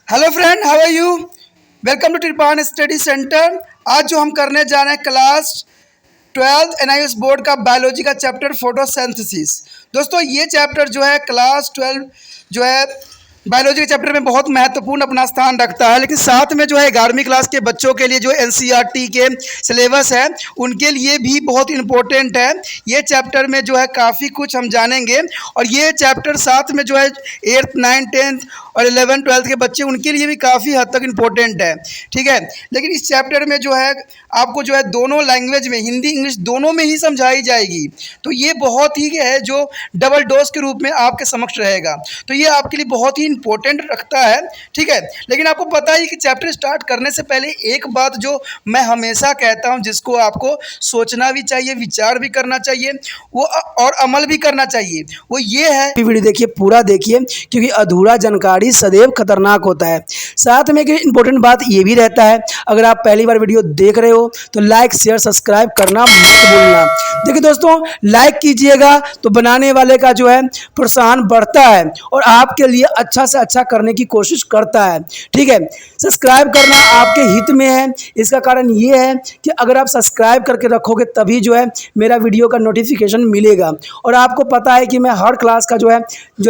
Hello friend, how are you? Welcome to त्रिपान study centre. आज जो हम करने जा रहे हैं क्लास 12 एनआईएस बोर्ड का बायोलॉजी का चैप्टर फोटोसिंथेसिस। दोस्तों ये चैप्टर जो है क्लास 12 जो है बायोलॉजी के चैप्टर में बहुत महत्वपूर्ण अपना स्थान रखता है, लेकिन साथ में जो है 11वीं क्लास के बच्चों के लिए जो एनसीईआरटी के सिलेबस है उनके लिए भी बहुत इम्पोर्टेंट है। ये चैप्टर में जो है काफ़ी कुछ हम जानेंगे और ये चैप्टर साथ में जो है 8th 9th 10th और 11th 12th के बच्चे उनके लिए भी काफ़ी हद तक इम्पोर्टेंट है, ठीक है। लेकिन इस चैप्टर में जो है आपको जो है दोनों लैंग्वेज में, हिंदी इंग्लिश दोनों में ही समझाई जाएगी, तो ये बहुत ही है जो डबल डोज के रूप में आपके समक्ष रहेगा, तो ये आपके लिए बहुत ही इम्पोर्टेंट रखता है, ठीक है। लेकिन आपको पता ही कि चैप्टर स्टार्ट करने से पहले एक बात जो मैं हमेशा कहता हूँ, जिसको आपको सोचना भी चाहिए, विचार भी करना चाहिए, वो और अमल भी करना चाहिए, वो ये है। वीडियो देखिए, पूरा देखिए, क्योंकि अधूरा जानकारी सदैव खतरनाक होता है। साथ में एक इम्पोर्टेंट बात ये भी रहता है, अगर आप पहली बार वीडियो देख रहे हो तो लाइक शेयर सब्सक्राइब करना मत भूलना। देखिए दोस्तों, लाइक कीजिएगा तो बनाने वाले का जो है प्रोत्साहन बढ़ता है और आपके लिए अच्छा से अच्छा करने की कोशिश करता है, ठीक है। सब्सक्राइब करना आपके हित में है। इसका कारण ये है कि अगर आप सब्सक्राइब करके रखोगे तभी जो है मेरा वीडियो का नोटिफिकेशन मिलेगा। और आपको पता है कि मैं हर क्लास का जो है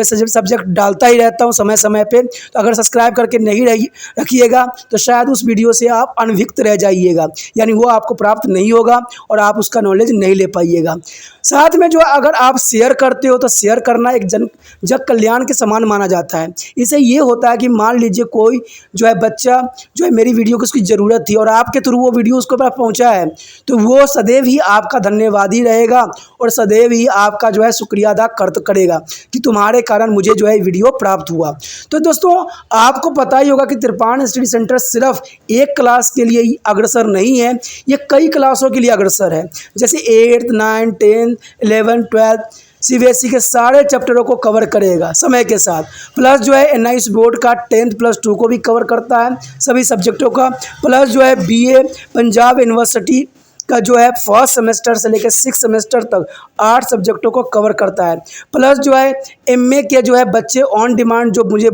सब्जेक्ट डालता ही रहता हूँ समय समय पे, तो अगर सब्सक्राइब करके नहीं रखिएगा तो शायद उस वीडियो से आप अनभिज्ञ रह जाइएगा, यानी वो आपको प्राप्त नहीं होगा और आप उसका नॉलेज नहीं ले पाइएगा। साथ में जो अगर आप शेयर करते हो तो शेयर करना एक जग कल्याण के समान माना जाता है। इससे ये होता है कि मान लीजिए कोई जो है बच्चा जो है मेरी वीडियो को उसकी ज़रूरत थी और आपके थ्रू वो वीडियो उसको पास पहुंचा है, तो वो सदैव ही आपका धन्यवादी रहेगा और सदैव ही आपका जो है शुक्रिया अदा करेगा कि तुम्हारे कारण मुझे जो है वीडियो प्राप्त हुआ। तो दोस्तों, आपको पता ही होगा कि त्रिपान स्टडी सेंटर सिर्फ एक क्लास के लिए ही अग्रसर नहीं है, ये कई क्लासों के लिए अग्रसर है। जैसे 8th 9th 10th 11th 12th CBSE के सारे चैप्टरों को कवर करेगा समय के साथ। प्लस जो है एनआईएस बोर्ड का 10th+2 को भी कवर करता है, सभी सब्जेक्टों का। प्लस जो है बीए पंजाब यूनिवर्सिटी का जो है फर्स्ट सेमेस्टर से लेकर 6th सेमेस्टर तक 8 सब्जेक्टों को कवर करता है। प्लस जो है एमए के जो है बच्चे ऑन डिमांड जो मुझे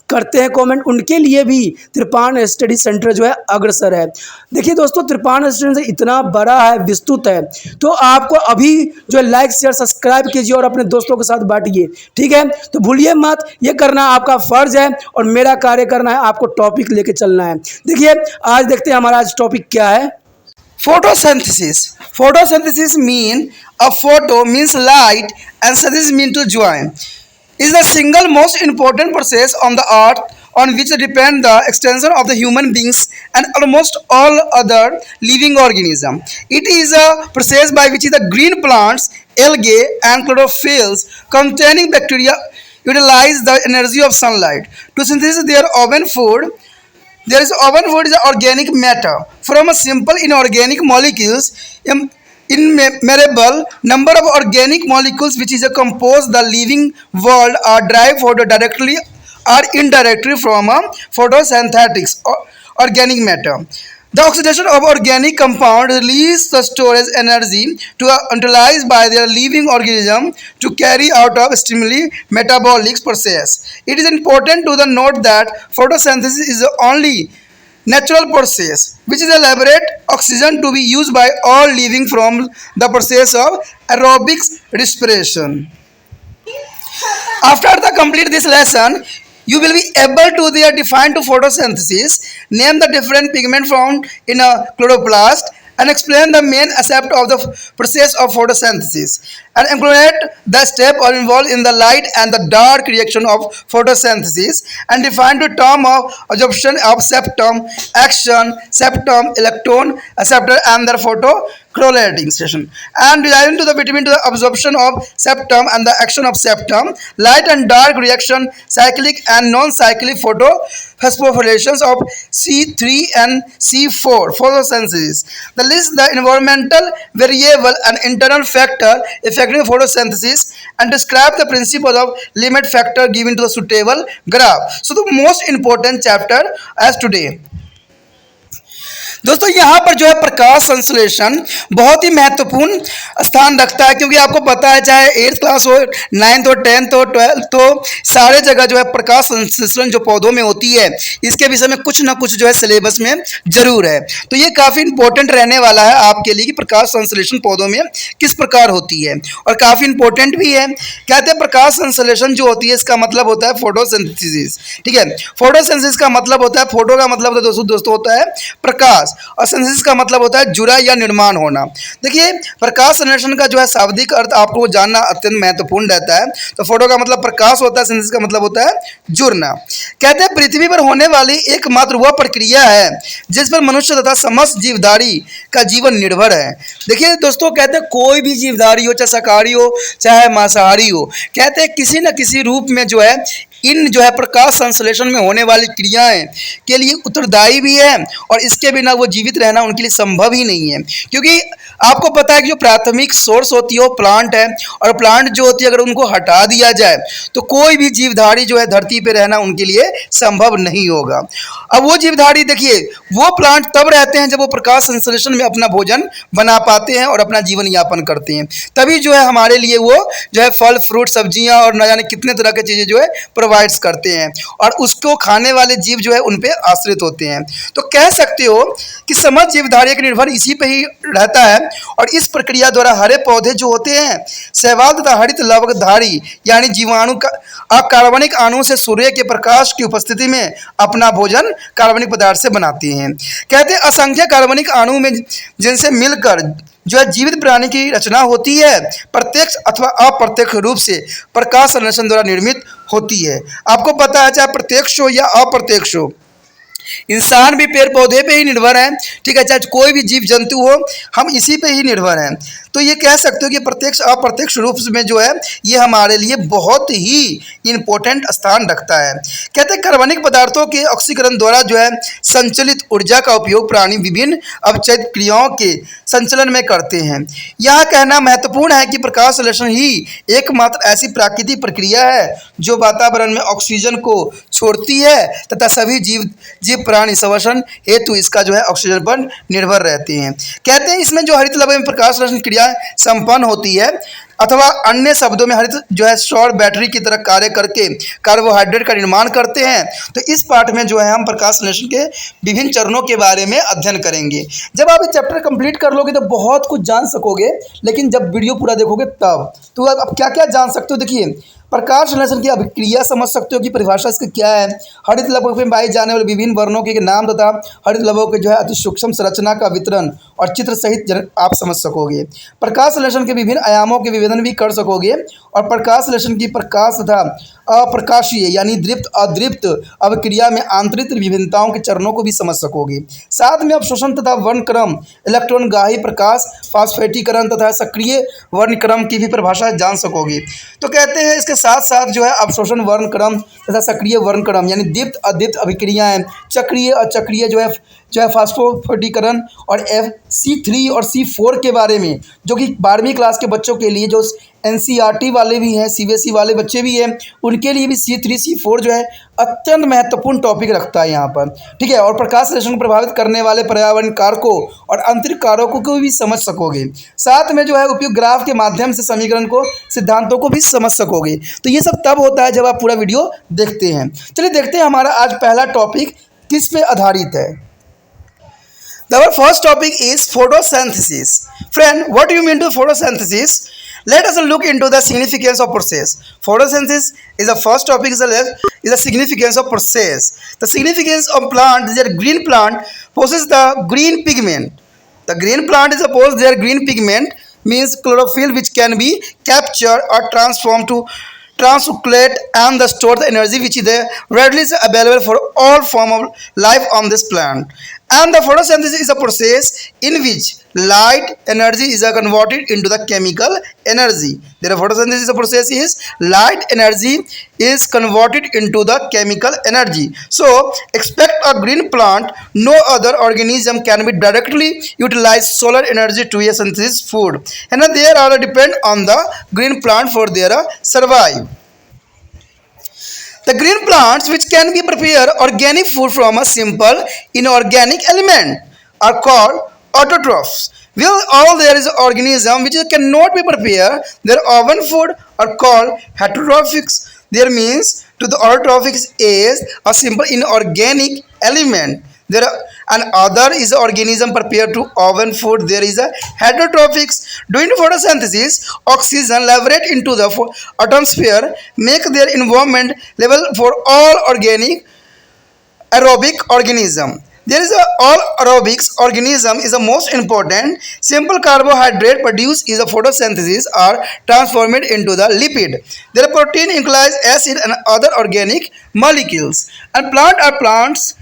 करते हैं कमेंट, उनके लिए भी त्रिपान स्टडी सेंटर जो है अग्रसर है। देखिए दोस्तों, त्रिपान स्टडी सेंटर इतना बड़ा है, विस्तृत है, तो आपको अभी जो है लाइक शेयर सब्सक्राइब कीजिए और अपने दोस्तों के साथ बांटिए, ठीक है। तो भूलिए मत, ये करना आपका फर्ज है और मेरा कार्य करना है, आपको टॉपिक लेके चलना है। देखिए आज देखते हैं हमारा आज टॉपिक क्या है। Photosynthesis. Photosynthesis mean a photo means light and synthesis mean to join. Is the single most important process on the earth on which depend the extension of the human beings and almost all other living organism. It is a process by which the green plants, algae and chlorophylls containing bacteria utilize the energy of sunlight to synthesize their own food. There is oven food is organic matter from a simple inorganic molecules. Innumerable number of organic molecules which is a compose the living world are derived photo directly or indirectly from a photosynthetics or organic matter. The oxidation of organic compound release the storage energy to utilize by their living organism to carry out of stimuli metabolic process. It is important to the note that photosynthesis is the only natural process which is elaborate oxygen to be used by all living from the process of aerobic respiration. After the complete this lesson, you will be able to their define to photosynthesis, name the different pigment found in a chloroplast, and explain the main aspect of the process of photosynthesis, and include the step or involved in the light and the dark reaction of photosynthesis, and define the term of absorption of septum, action, septum, electron, acceptor, and the photochromatic station, and dive into the between the absorption of septum and the action of septum, light and dark reaction, cyclic and non-cyclic phosphorylations of C3 and C4 photosynthesis. The list the environmental variable and internal factor affecting photosynthesis and describe the principle of limit factor given to the suitable graph. So the most important chapter as today. दोस्तों यहाँ पर जो है प्रकाश संश्लेषण बहुत ही महत्वपूर्ण स्थान रखता है, क्योंकि आपको पता है चाहे 8th क्लास हो, 9th हो, 10th हो, 12th हो, सारे जगह जो है प्रकाश संश्लेषण जो पौधों में होती है इसके विषय में कुछ ना कुछ जो है सिलेबस में जरूर है। तो ये काफ़ी इंपॉर्टेंट रहने वाला है आपके लिए कि प्रकाश संश्लेषण पौधों में किस प्रकार होती है, और काफ़ी इंपॉर्टेंट भी है। कहते हैं प्रकाश संश्लेषण जो होती है इसका मतलब होता है फोटोसिंथेसिस। ठीक है, फोटोसिंथेसिस का मतलब होता है, फोटो का मतलब दोस्तों होता है प्रकाश, और सिंथेसिस का मतलब होता है जुड़ा या निर्माण होना। देखिए प्रकाश संश्लेषण का जो है शाब्दिक अर्थ आपको जानना अत्यंत महत्वपूर्ण रहता है। तो फोटो का मतलब प्रकाश होता है, सिंथेसिस का मतलब होता है जुड़ना। कहते हैं पृथ्वी पर होने वाली एकमात्र वह प्रक्रिया है जिस पर मनुष्य तथा समस्त जीवधारी का जीवन निर्भर है। देखिए दोस्तों, कहते हैं कोई भी जीवधारी हो, चाहे शाकाहारी हो चाहे मांसाहारी हो, कहते हैं किसी न किसी रूप में जो है इन जो है प्रकाश संश्लेषण में होने वाली क्रियाएं के लिए उत्तरदायी भी है, और इसके बिना वो जीवित रहना उनके लिए संभव ही नहीं है। क्योंकि आपको पता है कि जो प्राथमिक सोर्स होती है वो प्लांट है, और प्लांट जो होती है अगर उनको हटा दिया जाए तो कोई भी जीवधारी जो है धरती पे रहना उनके लिए संभव नहीं होगा। अब वो जीवधारी देखिए वो प्लांट तब रहते हैं जब वो प्रकाश संश्लेषण में अपना भोजन बना पाते हैं और अपना जीवन यापन करते हैं, तभी जो है हमारे लिए वो जो है फल फ्रूट सब्जियां और न जाने कितने तरह की चीज़ें जो है प्रोवाइड्स करते हैं, और उसको खाने वाले जीव जो है उन पे आश्रित होते हैं। तो कह सकते हो कि समस्त जीवधारी का निर्भर इसी पे ही रहता है, और इस प्रक्रिया द्वारा हरे पौधे जो होते हैं शैवाल तथा हरित लवकधारी यानी जीवाणु का अकार्बनिक अणु से सूर्य के प्रकाश की उपस्थिति में अपना भोजन कार्बनिक पदार्थ से बनाते हैं। कहते हैं असंख्य कार्बनिक अणु में जिनसे मिलकर जो है जीवित प्राणी की रचना होती है, प्रत्यक्ष अथवा अप्रत्यक्ष रूप से प्रकाश संश्लेषण द्वारा निर्मित होती है। आपको पता है चाहे प्रत्यक्ष हो या अप्रत्यक्ष हो, इंसान भी पेड़ पौधे पे ही निर्भर है। ठीक है, चाहे कोई भी जीव जंतु हो, हम इसी पे ही निर्भर हैं। तो ये कह सकते हो कि प्रत्यक्ष अप्रत्यक्ष रूप में जो है ये हमारे लिए बहुत ही इम्पोर्टेंट स्थान रखता है। कहते हैं कार्बनिक पदार्थों के ऑक्सीकरण द्वारा जो है संचलित ऊर्जा का उपयोग प्राणी विभिन्न अवचेत क्रियाओं के संचलन में करते हैं। यह कहना महत्वपूर्ण है कि प्रकाश संश्लेषण ही एकमात्र ऐसी प्राकृतिक प्रक्रिया है जो वातावरण में ऑक्सीजन को छोड़ती है तथा सभी जीव प्राणी संवर्धन हेतु इसका जो है ऑक्सीजन पर निर्भर रहते हैं। कहते हैं इसमें जो हरित लवण में प्रकाश संश्लेषण क्रिया संपन्न होती है, अथवा अन्य शब्दों में हरित जो है सौर बैटरी की तरह कार्य करके कार्बोहाइड्रेट का निर्माण करते हैं। तो इस पाठ में जो है हम प्रकाश संश्लेषण के विभिन्न चरणों के बारे में अध्ययन करेंगे। जब आप ये चैप्टर कंप्लीट कर लोगे तो बहुत कुछ जान सकोगे, लेकिन जब वीडियो पूरा देखोगे तब तो अब क्या क्या जान सकते हो। देखिए प्रकाश संश्लेषण की अभिक्रिया समझ सकते हो कि परिभाषा इसकी क्या है, हरित लवक में पाए जाने वाले विभिन्न वर्णों के नाम तथा हरित लवक के जो है अति सूक्ष्म संरचना का वितरण और चित्र सहित आप समझ सकोगे। प्रकाश संश्लेषण के विभिन्न आयामों के विवेचन भी कर सकोगे, और प्रकाश संश्लेषण की प्रकाश तथा अप्रकाशीय यानी दीप्त अदीप्त अभिक्रिया में आंतरिक विभिन्नताओं के चरणों को भी समझ सकोगे। साथ में अवशोषण तथा वर्णक्रम, इलेक्ट्रॉन गाही प्रकाश फास्फेटीकरण तथा सक्रिय वर्णक्रम की भी परिभाषा जान सकोगे। तो कहते हैं इसके साथ साथ जो है अवशोषण वर्णक्रम तथा सक्रिय वर्णक्रम यानी दीप्त अदीप्त अभिक्रियाएं, चक्रीय अचक्रीय जो है फास्फोफेटीकरण और FC3 और C4 के बारे में, जो कि 12वीं क्लास के बच्चों के लिए जो NCERT वाले भी हैं, CBSE वाले बच्चे भी हैं, उनके लिए भी C3 C4 जो है अत्यंत महत्वपूर्ण टॉपिक रखता है यहाँ पर। ठीक है, और प्रकाश संश्लेषण को प्रभावित करने वाले पर्यावरण कारकों और आंतरिक कारकों को भी समझ सकोगे। साथ में जो है उपयुक्त ग्राफ के माध्यम से समीकरण को सिद्धांतों को भी समझ सकोगे। तो ये सब तब होता है जब आप पूरा वीडियो देखते हैं। चलिए देखते हैं हमारा आज पहला टॉपिक किस पे आधारित है। Our first topic is photosynthesis. Friend, what do you mean to photosynthesis? Let us look into the significance of process. Photosynthesis is the first topic, is the significance of process. The significance of plant, their green plant possesses the green pigment. The green plant is opposed their green pigment means chlorophyll, which can be captured or transformed to translocate and the store the energy which is readily available for all form of life on this plant. And the photosynthesis is a process in which light energy is converted into the chemical energy. Therefore, photosynthesis is a process is light energy is converted into the chemical energy. So, expect a green plant, no other organism can be directly utilize solar energy to synthesize food. And they are depend on the green plant for their survive. The green plants which can be prepare organic food from a simple inorganic element. are called autotrophs. Will all there is organism which cannot be prepared their own food are called heterotrophics. There means to the autotrophics is a simple inorganic element. There are, and other is organism prepared to oven food. There is a heterotrophics. During photosynthesis, oxygen leverage into the atmosphere make their environment level for all organic aerobic organism. There is a all aerobics organism is the most important. Simple carbohydrate produced is a photosynthesis are transformed into the lipid. Their protein nucleic acid and other organic molecules. And plants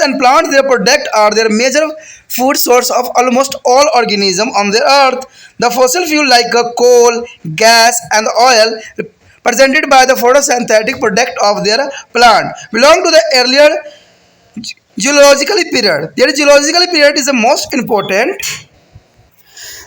and plants their product are their major food source of almost all organism on the earth. The fossil fuel like coal, gas and oil presented by the photosynthetic product of their plant belong to the earlier geologically period there geologically period is the most important.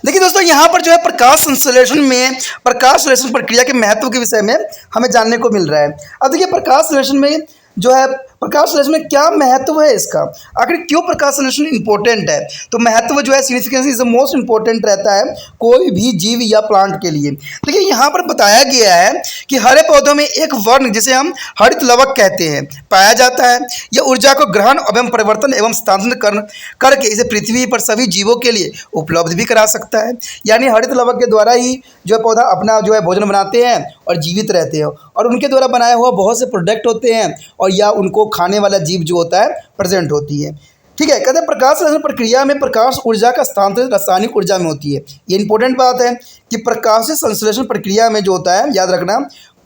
देखिए दोस्तों, यहाँ पर जो है प्रकाश संश्लेषण में प्रकाश संश्लेषण प्रक्रिया के महत्व के विषय में हमें जानने को मिल रहा है। अब देखिए प्रकाश संश्लेषण में जो है प्रकाश संश्लेषण में क्या महत्व है इसका, आखिर क्यों प्रकाश संश्लेषण इंपॉर्टेंट है। तो महत्व जो है significance is the most important रहता है कोई भी जीव या प्लांट के लिए। देखिए यहाँ पर बताया गया है कि हरे पौधों में एक वर्ण जिसे हम हरित लवक कहते हैं पाया जाता है। यह ऊर्जा को ग्रहण एवं परिवर्तन एवं स्थानांतरण करके इसे पृथ्वी पर सभी जीवों के लिए उपलब्ध भी करा सकता है। यानी हरित लवक के द्वारा ही जो है पौधा अपना जो है भोजन बनाते हैं और जीवित रहते हैं, और उनके द्वारा बनाया हुआ बहुत से प्रोडक्ट होते हैं और या उनको खाने वाला जीव जो होता है प्रेजेंट होती है। ठीक है, कहते हैं प्रकाश संश्लेषण प्रक्रिया में प्रकाश ऊर्जा का स्थानांतरण रासायनिक ऊर्जा में होती है। ये इंपॉर्टेंट बात है कि प्रकाश संश्लेषण प्रक्रिया में जो होता है, याद रखना,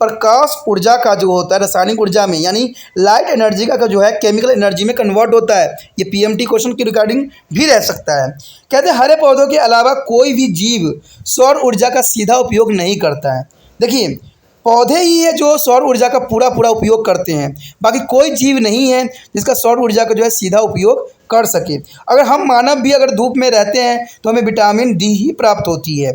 प्रकाश ऊर्जा का जो होता है रासायनिक ऊर्जा में यानी लाइट एनर्जी का जो है केमिकल एनर्जी में कन्वर्ट होता है। ये पीएमटी क्वेश्चन की रिगार्डिंग भी रह सकता है। कहते हैं हरे पौधों के अलावा कोई भी जीव सौर ऊर्जा का सीधा उपयोग नहीं करता है। देखिए पौधे ही है जो सौर ऊर्जा का पूरा उपयोग करते हैं, बाकी कोई जीव नहीं है जिसका सौर ऊर्जा का जो है सीधा उपयोग कर सके। अगर हम मानव भी अगर धूप में रहते हैं तो हमें विटामिन डी ही प्राप्त होती है।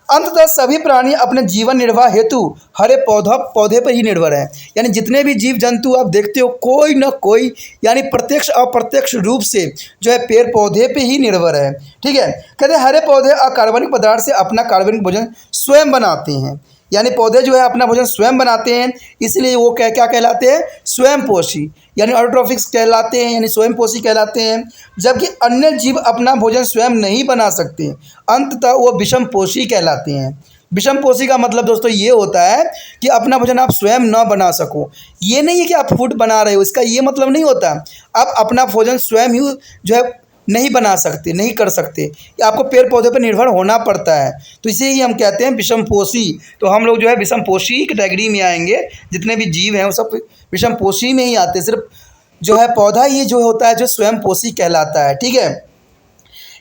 अंततः सभी प्राणी अपने जीवन निर्वाह हेतु हरे पौधे पर ही निर्भर है। यानी जितने भी जीव जंतु आप देखते हो कोई न कोई यानी प्रत्यक्ष अप्रत्यक्ष रूप से जो है पेड़ पौधे पे ही निर्भर है। ठीक है, कहते हैं हरे पौधे अकार्बनिक पदार्थ से अपना कार्बनिक भोजन स्वयं बनाते हैं। यानी पौधे जो है अपना भोजन स्वयं बनाते हैं, इसलिए वो क्या कहलाते हैं, स्वयं पोषी यानी ऑटोट्रॉफिक्स कहलाते हैं, यानी स्वयं पोषी कहलाते हैं। जबकि अन्य जीव अपना भोजन स्वयं नहीं बना सकते, अंततः वो विषम पोषी कहलाते हैं। विषम पोषी का मतलब दोस्तों ये होता है कि अपना भोजन आप स्वयं न बना सको। ये नहीं है कि आप फूड बना रहे हो, इसका ये मतलब नहीं होता आप अपना भोजन स्वयं ही जो है नहीं बना सकते, नहीं कर सकते, आपको पेड़ पौधे पर निर्भर होना पड़ता है। तो इसे ही हम कहते हैं विषम पोषी। तो हम लोग जो है विषम पोषी कैटेगरी में आएंगे, जितने भी जीव हैं वो सब विषम पोषी में ही आते हैं। सिर्फ जो है पौधा ही जो होता है जो स्वयं पोषी कहलाता है। ठीक है,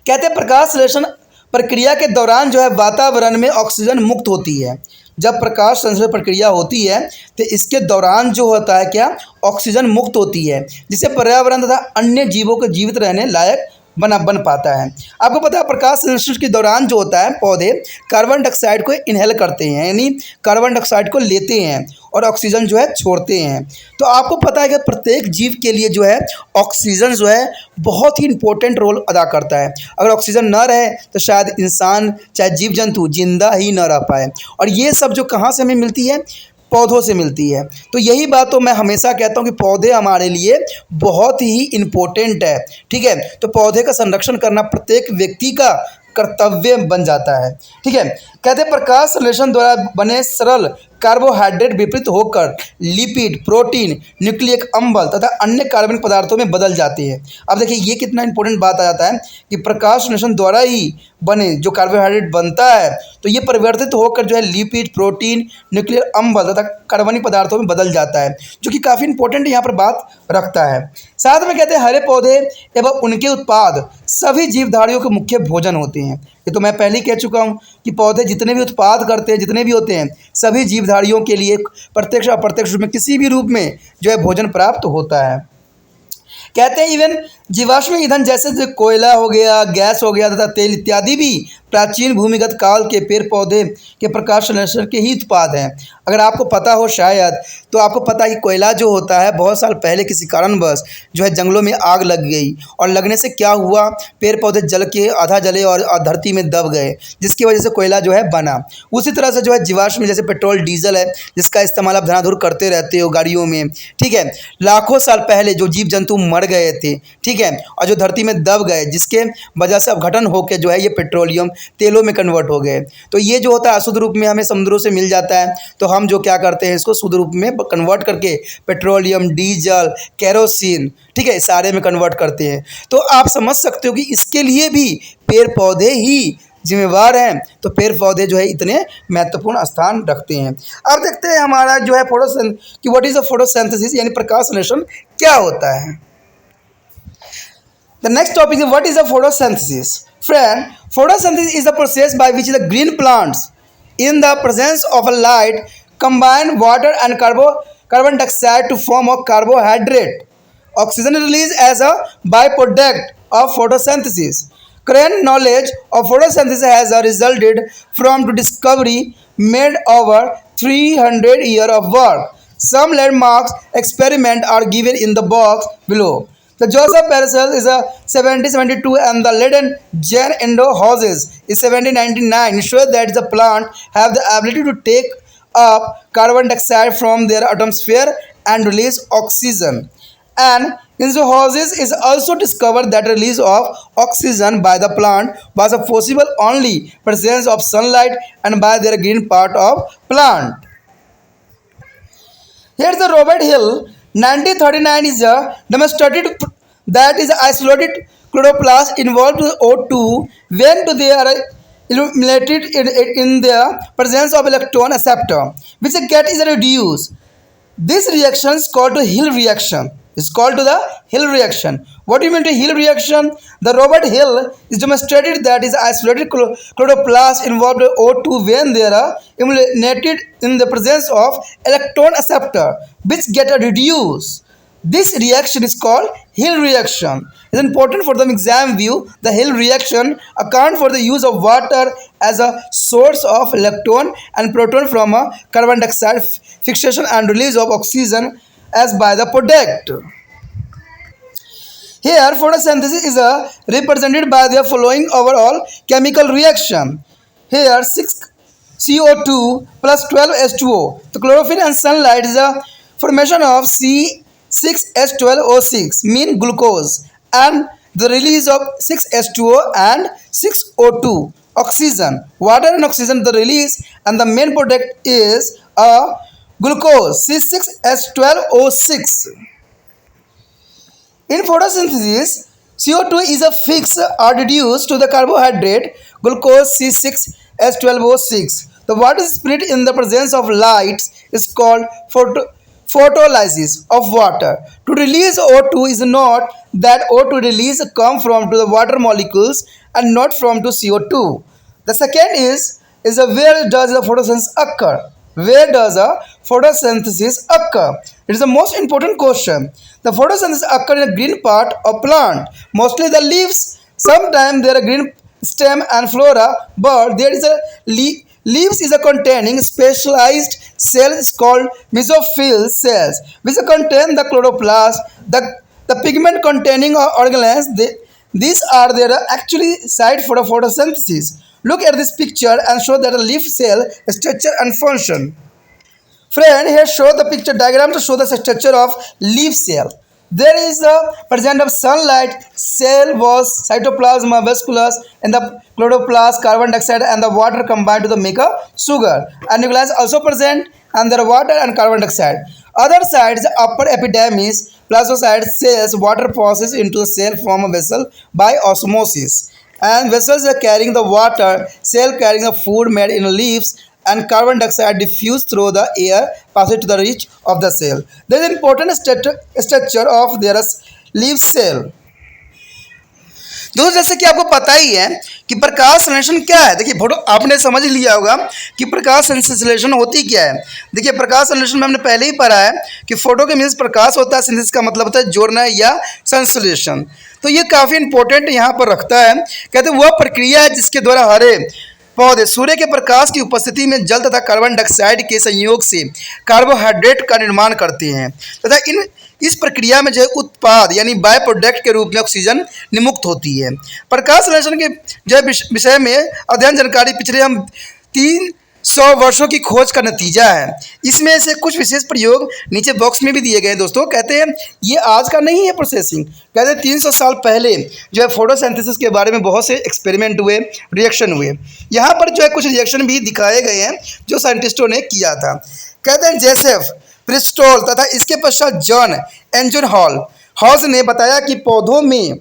कहते हैं प्रकाश संश्लेषण प्रक्रिया के दौरान जो है वातावरण में ऑक्सीजन मुक्त होती है। जब प्रकाश संश्लेषण प्रक्रिया होती है तो इसके दौरान जो होता है क्या, ऑक्सीजन मुक्त होती है, जिससे पर्यावरण तथा अन्य जीवों को जीवित रहने लायक बन पाता है। आपको पता है प्रकाश संश्लेषण के दौरान जो होता है पौधे कार्बन डाइऑक्साइड को इनहेल करते हैं, यानी कार्बन डाइऑक्साइड को लेते हैं और ऑक्सीजन जो है छोड़ते हैं। तो आपको पता है कि प्रत्येक जीव के लिए जो है ऑक्सीजन जो है बहुत ही इंपॉर्टेंट रोल अदा करता है। अगर ऑक्सीजन न रहे तो शायद इंसान चाहे जीव जंतु जिंदा ही न रह पाए। और ये सब जो कहाँ से हमें मिलती है, पौधों से मिलती है। तो यही बात तो मैं हमेशा कहता हूँ कि पौधे हमारे लिए बहुत ही इम्पोर्टेंट है। ठीक है, तो पौधे का संरक्षण करना प्रत्येक व्यक्ति का कर्तव्य बन जाता है। ठीक है, कहते हैं प्रकाश संश्लेषण द्वारा बने सरल कार्बोहाइड्रेट विपरीत होकर लिपिड, प्रोटीन, न्यूक्लिक अम्ल तथा अन्य कार्बनिक पदार्थों में बदल जाते हैं। अब देखिए ये कितना इंपॉर्टेंट बात आ जाता है कि प्रकाश संश्लेषण द्वारा ही बने जो कार्बोहाइड्रेट बनता है तो ये परिवर्तित होकर जो है लिपिड, प्रोटीन, न्यूक्लिक अम्ल तथा कार्बनिक पदार्थों में बदल जाता है, जो कि काफ़ी इंपॉर्टेंट यहाँ पर बात रखता है। साथ में कहते हैं हरे पौधे एवं उनके उत्पाद सभी जीवधारियों के मुख्य भोजन होते हैं। ये तो मैं पहले ही कह चुका हूँ कि पौधे जितने भी उत्पाद करते हैं, जितने भी होते हैं, सभी जीवधारियों के लिए प्रत्यक्ष अप्रत्यक्ष रूप में किसी भी रूप में जो है भोजन प्राप्त होता है। कहते हैं इवन जीवाश्म ईंधन जैसे जो कोयला हो गया, गैस हो गया तथा तेल इत्यादि भी प्राचीन भूमिगत काल के पेड़ पौधे के प्रकाश संश्लेषण के ही उत्पाद हैं। अगर आपको पता हो शायद, तो आपको पता है कि कोयला जो होता है बहुत साल पहले किसी कारणवश जो है जंगलों में आग लग गई, और लगने से क्या हुआ, पेड़ पौधे जल के आधा जले और धरती में दब गए, जिसकी वजह से कोयला जो है बना। उसी तरह से जो है जीवाश्म जैसे पेट्रोल डीजल है, जिसका इस्तेमाल आप धनाधुर करते रहते हो गाड़ियों में, ठीक है, लाखों साल पहले जो जीव जंतु मर गए थे, ठीक है, और जो धरती में दब गए, जिसके वजह से अपघटन होकर जो है ये पेट्रोलियम तेलों में कन्वर्ट हो गए। तो ये जो होता है अशुद्ध रूप में हमें समुद्रों से मिल जाता है, तो हम जो क्या करते हैं इसको शुद्ध रूप में कन्वर्ट करके पेट्रोलियम, डीजल, केरोसिन, ठीक है, सारे में कन्वर्ट करते हैं। तो आप समझ सकते हो कि इसके लिए भी पेड़ पौधे ही जिम्मेवार हैं। तो पेड़ पौधे जो है इतने महत्वपूर्ण स्थान रखते हैं। अब देखते हैं हमारा जो है कि व्हाट इज अ फोटोसिंथेसिस, यानी प्रकाश संश्लेषण क्या होता है। The next topic is what is the photosynthesis? Friend, photosynthesis is the process by which the green plants, in the presence of a light, combine water and carbon dioxide to form a carbohydrate. Oxygen is released as a byproduct of photosynthesis. Current knowledge of photosynthesis has resulted from the discovery made over 300 years of work. Some landmarks experiments are given in the box below. The Joseph Paracelsus is a 1772 and the Leiden Jan Indo Houses is 1799 show that the plant have the ability to take up carbon dioxide from their atmosphere and release oxygen. And Indo Houses is also discovered that release of oxygen by the plant was possible only presence of sunlight and by their green part of plant. Here's the Robert Hill, 1939 is demonstrated that is isolated chloroplast involved with O2 when they are illuminated in the presence of electron acceptor, which get is reduced. This reaction is called to Hill reaction. It's called to the Hill reaction. What do you mean to Hill reaction? The Robert Hill is demonstrated that is isolated chloroplast involved in O2 when they are illuminated in the presence of electron acceptor, which get reduced. This reaction is called Hill reaction. It is important for the exam view. The Hill reaction account for the use of water as a source of electron and proton from a carbon dioxide fixation and release of oxygen as by the product. Here photosynthesis is represented by the following overall chemical reaction. Here 6 CO2 plus 12 H2O. The chlorophyll and sunlight is a formation of C6H12O6 mean glucose, and the release of 6H2O and 6O2 oxygen. Water and oxygen the release, and the main product is a glucose C6H12O6. In photosynthesis, CO2 is a fixed or reduced to the carbohydrate glucose C6H12O6. The water split in the presence of light is called photolysis of water. To release O2 is not that O2 release come from to the water molecules and not from to CO2. The second is where does the photosynthesis occur? Where does a photosynthesis occur? It is the most important question. The photosynthesis occur in the green part of plant, mostly the leaves. Sometimes there are green stem and flora, but there is a leaves is a containing specialized cells called mesophyll cells, which contain the chloroplast, the pigment containing organelles. These are their actually site for the photosynthesis. Look at this picture and show that a leaf cell structure and function. Friend, here show the picture diagram to show the structure of leaf cell. There is a presence of sunlight, cell was cytoplasm, vasculus, and the chloroplast, carbon dioxide, and the water combined to make a sugar. And nucleus also present, and there are water and carbon dioxide. Other sides, upper epidermis, plastocyte cells, water passes into the cell form a vessel by osmosis. And vessels are carrying the water, cell carrying the food made in leaves, and carbon dioxide diffused through the air passes to the reach of the cell. There is an important structure of their leaf cell. दोस्तों जैसे कि आपको पता ही है कि प्रकाश संश्लेषण क्या है। देखिए फोटो आपने समझ लिया होगा कि प्रकाश संश्लेषण होती क्या है। देखिए प्रकाश संश्लेषण में हमने पहले ही पढ़ा है कि फोटो के मीन्स प्रकाश होता है, सिंथेसिस का मतलब होता है जोड़ना या संश्लेषण। तो ये काफ़ी इंपॉर्टेंट यहाँ पर रखता है। कहते हैं वह प्रक्रिया है जिसके द्वारा हरे पौधे सूर्य के प्रकाश की उपस्थिति में जल तथा कार्बन डाइऑक्साइड के संयोग से कार्बोहाइड्रेट का निर्माण करते हैं तथा इस प्रक्रिया में जो है उत्पाद यानी बाय प्रोडक्ट के रूप में ऑक्सीजन निमुक्त होती है। प्रकाश संश्लेषण के जो है विषय में अध्ययन जानकारी पिछले हम 300 वर्षों की खोज का नतीजा है। इसमें से कुछ विशेष प्रयोग नीचे बॉक्स में भी दिए गए हैं दोस्तों। कहते हैं ये आज का नहीं है प्रोसेसिंग, कहते हैं 300 साल पहले जो है फोटोसिंथेसिस के बारे में बहुत से एक्सपेरिमेंट हुए, रिएक्शन हुए। यहाँ पर जो है कुछ रिएक्शन भी दिखाए गए हैं जो साइंटिस्टों ने किया था। कहते हैं जोसेफ प्रिस्टोल तथा इसके पश्चात जॉन एंजन हॉल्स ने बताया कि पौधों में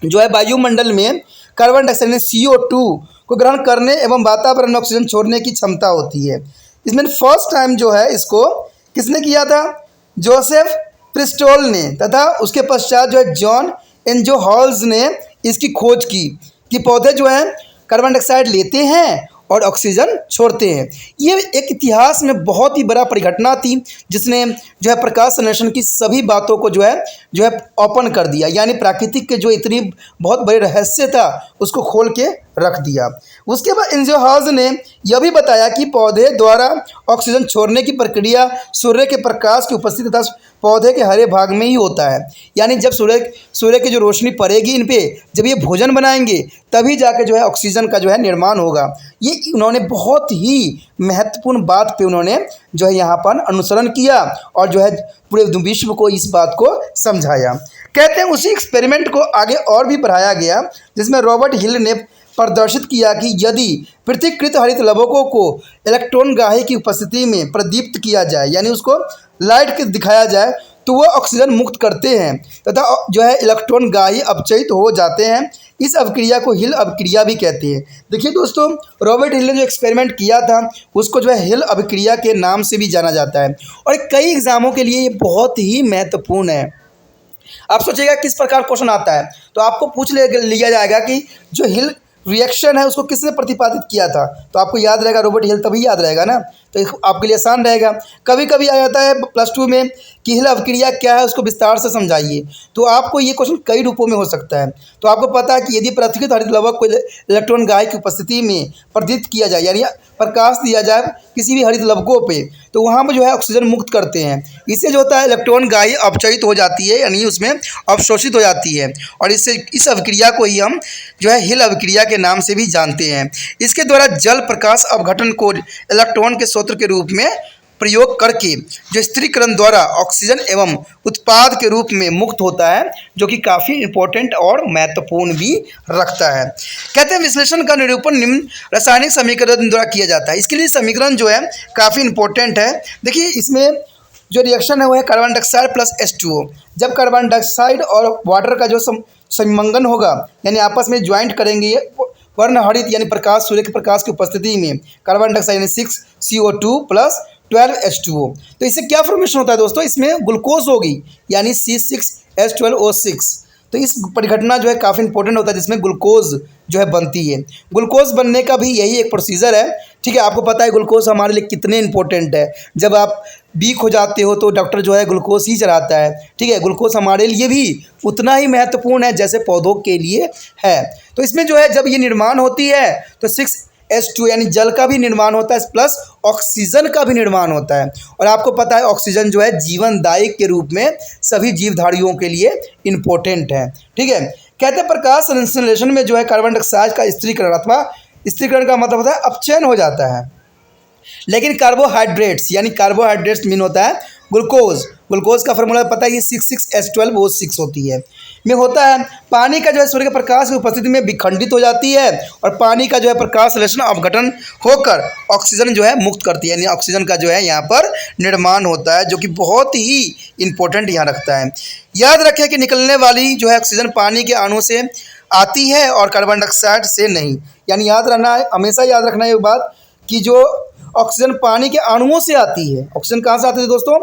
जो है वायुमंडल में कार्बन डाइऑक्साइड यानी CO2 को ग्रहण करने एवं वातावरण में ऑक्सीजन छोड़ने की क्षमता होती है। इसमें फर्स्ट टाइम जो है इसको किसने किया था? जोसेफ प्रिस्टोल ने, तथा उसके पश्चात जो है जॉन एंजन हॉल्स ने इसकी खोज की कि पौधे जो है कार्बन डाइऑक्साइड लेते हैं और ऑक्सीजन छोड़ते हैं। ये एक इतिहास में बहुत ही बड़ा परिघटना थी जिसने जो है प्रकाश संश्लेषण की सभी बातों को जो है ओपन कर दिया, यानी प्राकृतिक के जो इतनी बहुत बड़े रहस्य था उसको खोल के रख दिया। उसके बाद एंजन ने यह भी बताया कि पौधे द्वारा ऑक्सीजन छोड़ने की प्रक्रिया सूर्य के प्रकाश की उपस्थिति तथा पौधे के हरे भाग में ही होता है। यानी जब सूर्य की जो रोशनी पड़ेगी इन पे, जब ये भोजन बनाएंगे तभी जाके जो है ऑक्सीजन का जो है निर्माण होगा। ये उन्होंने बहुत ही महत्वपूर्ण बात पे उन्होंने जो है यहाँ पर अनुसरण किया और जो है पूरे विश्व को इस बात को समझाया। कहते हैं उसी एक्सपेरिमेंट को आगे और भी बढ़ाया गया जिसमें रॉबर्ट हिल ने प्रदर्शित किया कि यदि पृथक्कृत हरित लवकों को इलेक्ट्रॉन गाही की उपस्थिति में प्रदीप्त किया जाए, यानी उसको लाइट के दिखाया जाए, तो वह ऑक्सीजन मुक्त करते हैं तथा जो है इलेक्ट्रॉन गाही अपचयित हो जाते हैं। इस अभिक्रिया को हिल अभिक्रिया भी कहते हैं। देखिए दोस्तों, रॉबर्ट हिल ने जो एक्सपेरिमेंट किया था उसको जो है हिल अभिक्रिया के नाम से भी जाना जाता है और कई एग्जामों के लिए ये बहुत ही महत्वपूर्ण है। आप सोचिएगा किस प्रकार क्वेश्चन आता है तो आपको पूछ लिया जाएगा कि जो हिल रिएक्शन है उसको किसने प्रतिपादित किया था, तो आपको याद रहेगा रॉबर्ट हिल, तभी याद रहेगा ना, तो आपके लिए आसान रहेगा। कभी कभी आ जाता है +2 में कि हिल अभिक्रिया क्या है उसको विस्तार से समझाइए, तो आपको ये क्वेश्चन कई रूपों में हो सकता है। तो आपको पता है कि यदि पृथक्कृत हरित लवक को इलेक्ट्रॉन गाही की उपस्थिति में प्रदीप्त किया जाए, यानी प्रकाश दिया जाए किसी भी हरित लवकों पे, तो वहाँ पर जो है ऑक्सीजन मुक्त करते हैं। इससे जो होता है इलेक्ट्रॉन गाही अपचयित हो जाती है, यानी उसमें अवशोषित हो जाती है और इससे इस अभिक्रिया को ही हम जो है हिल अभिक्रिया के नाम से भी जानते हैं। इसके द्वारा जल प्रकाश अपघटन को इलेक्ट्रॉन के स्रोत के रूप में प्रयोग करके जो स्थिरीकरण द्वारा ऑक्सीजन एवं उत्पाद के रूप में मुक्त होता है, जो कि काफ़ी इंपॉर्टेंट और महत्वपूर्ण भी रखता है। कहते हैं विश्लेषण का निरूपण निम्न रासायनिक समीकरण द्वारा किया जाता है। इसके लिए समीकरण जो है काफ़ी इंपॉर्टेंट है। देखिए इसमें जो रिएक्शन है वो है कार्बन डाइऑक्साइड प्लस H2O। जब कार्बन डाइऑक्साइड और वाटर का जो संमंगन होगा, यानी आपस में ज्वाइंट करेंगे, वर्ण हरित यानी प्रकाश सूर्य के प्रकाश की उपस्थिति में कार्बन डाइऑक्साइड यानी 6CO2 प्लस 12H2O, तो इससे क्या फॉर्मेशन होता है दोस्तों? इसमें ग्लूकोज होगी यानी C6H12O6। तो इस परिघटना जो है काफ़ी इंपॉर्टेंट होता है जिसमें ग्लूकोज जो है बनती है। ग्लूकोज बनने का भी यही एक प्रोसीजर है। ठीक है, आपको पता है ग्लूकोज हमारे लिए कितने इंपॉर्टेंट है। जब आप वीक हो जाते हो तो डॉक्टर जो है ग्लूकोज ही चढ़ाता है। ठीक है, ग्लूकोज हमारे लिए भी उतना ही महत्वपूर्ण है जैसे पौधों के लिए है। तो इसमें जो है जब ये निर्माण होती है तो 6H2 यानी जल का भी निर्माण होता है प्लस ऑक्सीजन का भी निर्माण होता है। और आपको पता है ऑक्सीजन जो है जीवनदायक के रूप में सभी जीवधारियों के लिए इम्पोर्टेंट है। ठीक है, कहते हैं प्रकाश संश्लेषण में जो है कार्बन डाइऑक्साइड का स्थिरीकरण अथवा स्थिरीकरण का मतलब होता है अपचयन हो जाता है। लेकिन कार्बोहाइड्रेट्स यानी कार्बोहाइड्रेट्स मीन होता है ग्लूकोज का फॉर्मूला पता है, ये 6H12O6 होती है में होता है। पानी का जो है सूर्य के प्रकाश की उपस्थिति में विखंडित हो जाती है और पानी का जो है प्रकाश संश्लेषण अपघटन होकर ऑक्सीजन जो है मुक्त करती है, यानी ऑक्सीजन का जो है यहाँ पर निर्माण होता है, जो कि बहुत ही इंपॉर्टेंट यहाँ रखता है। याद रखें कि निकलने वाली जो है ऑक्सीजन पानी के अणु से आती है और कार्बन डाइऑक्साइड से नहीं। यानी याद रखना है, हमेशा याद रखना है ये बात कि जो ऑक्सीजन पानी के अणुओं से आती है। ऑक्सीजन कहाँ से आती है दोस्तों?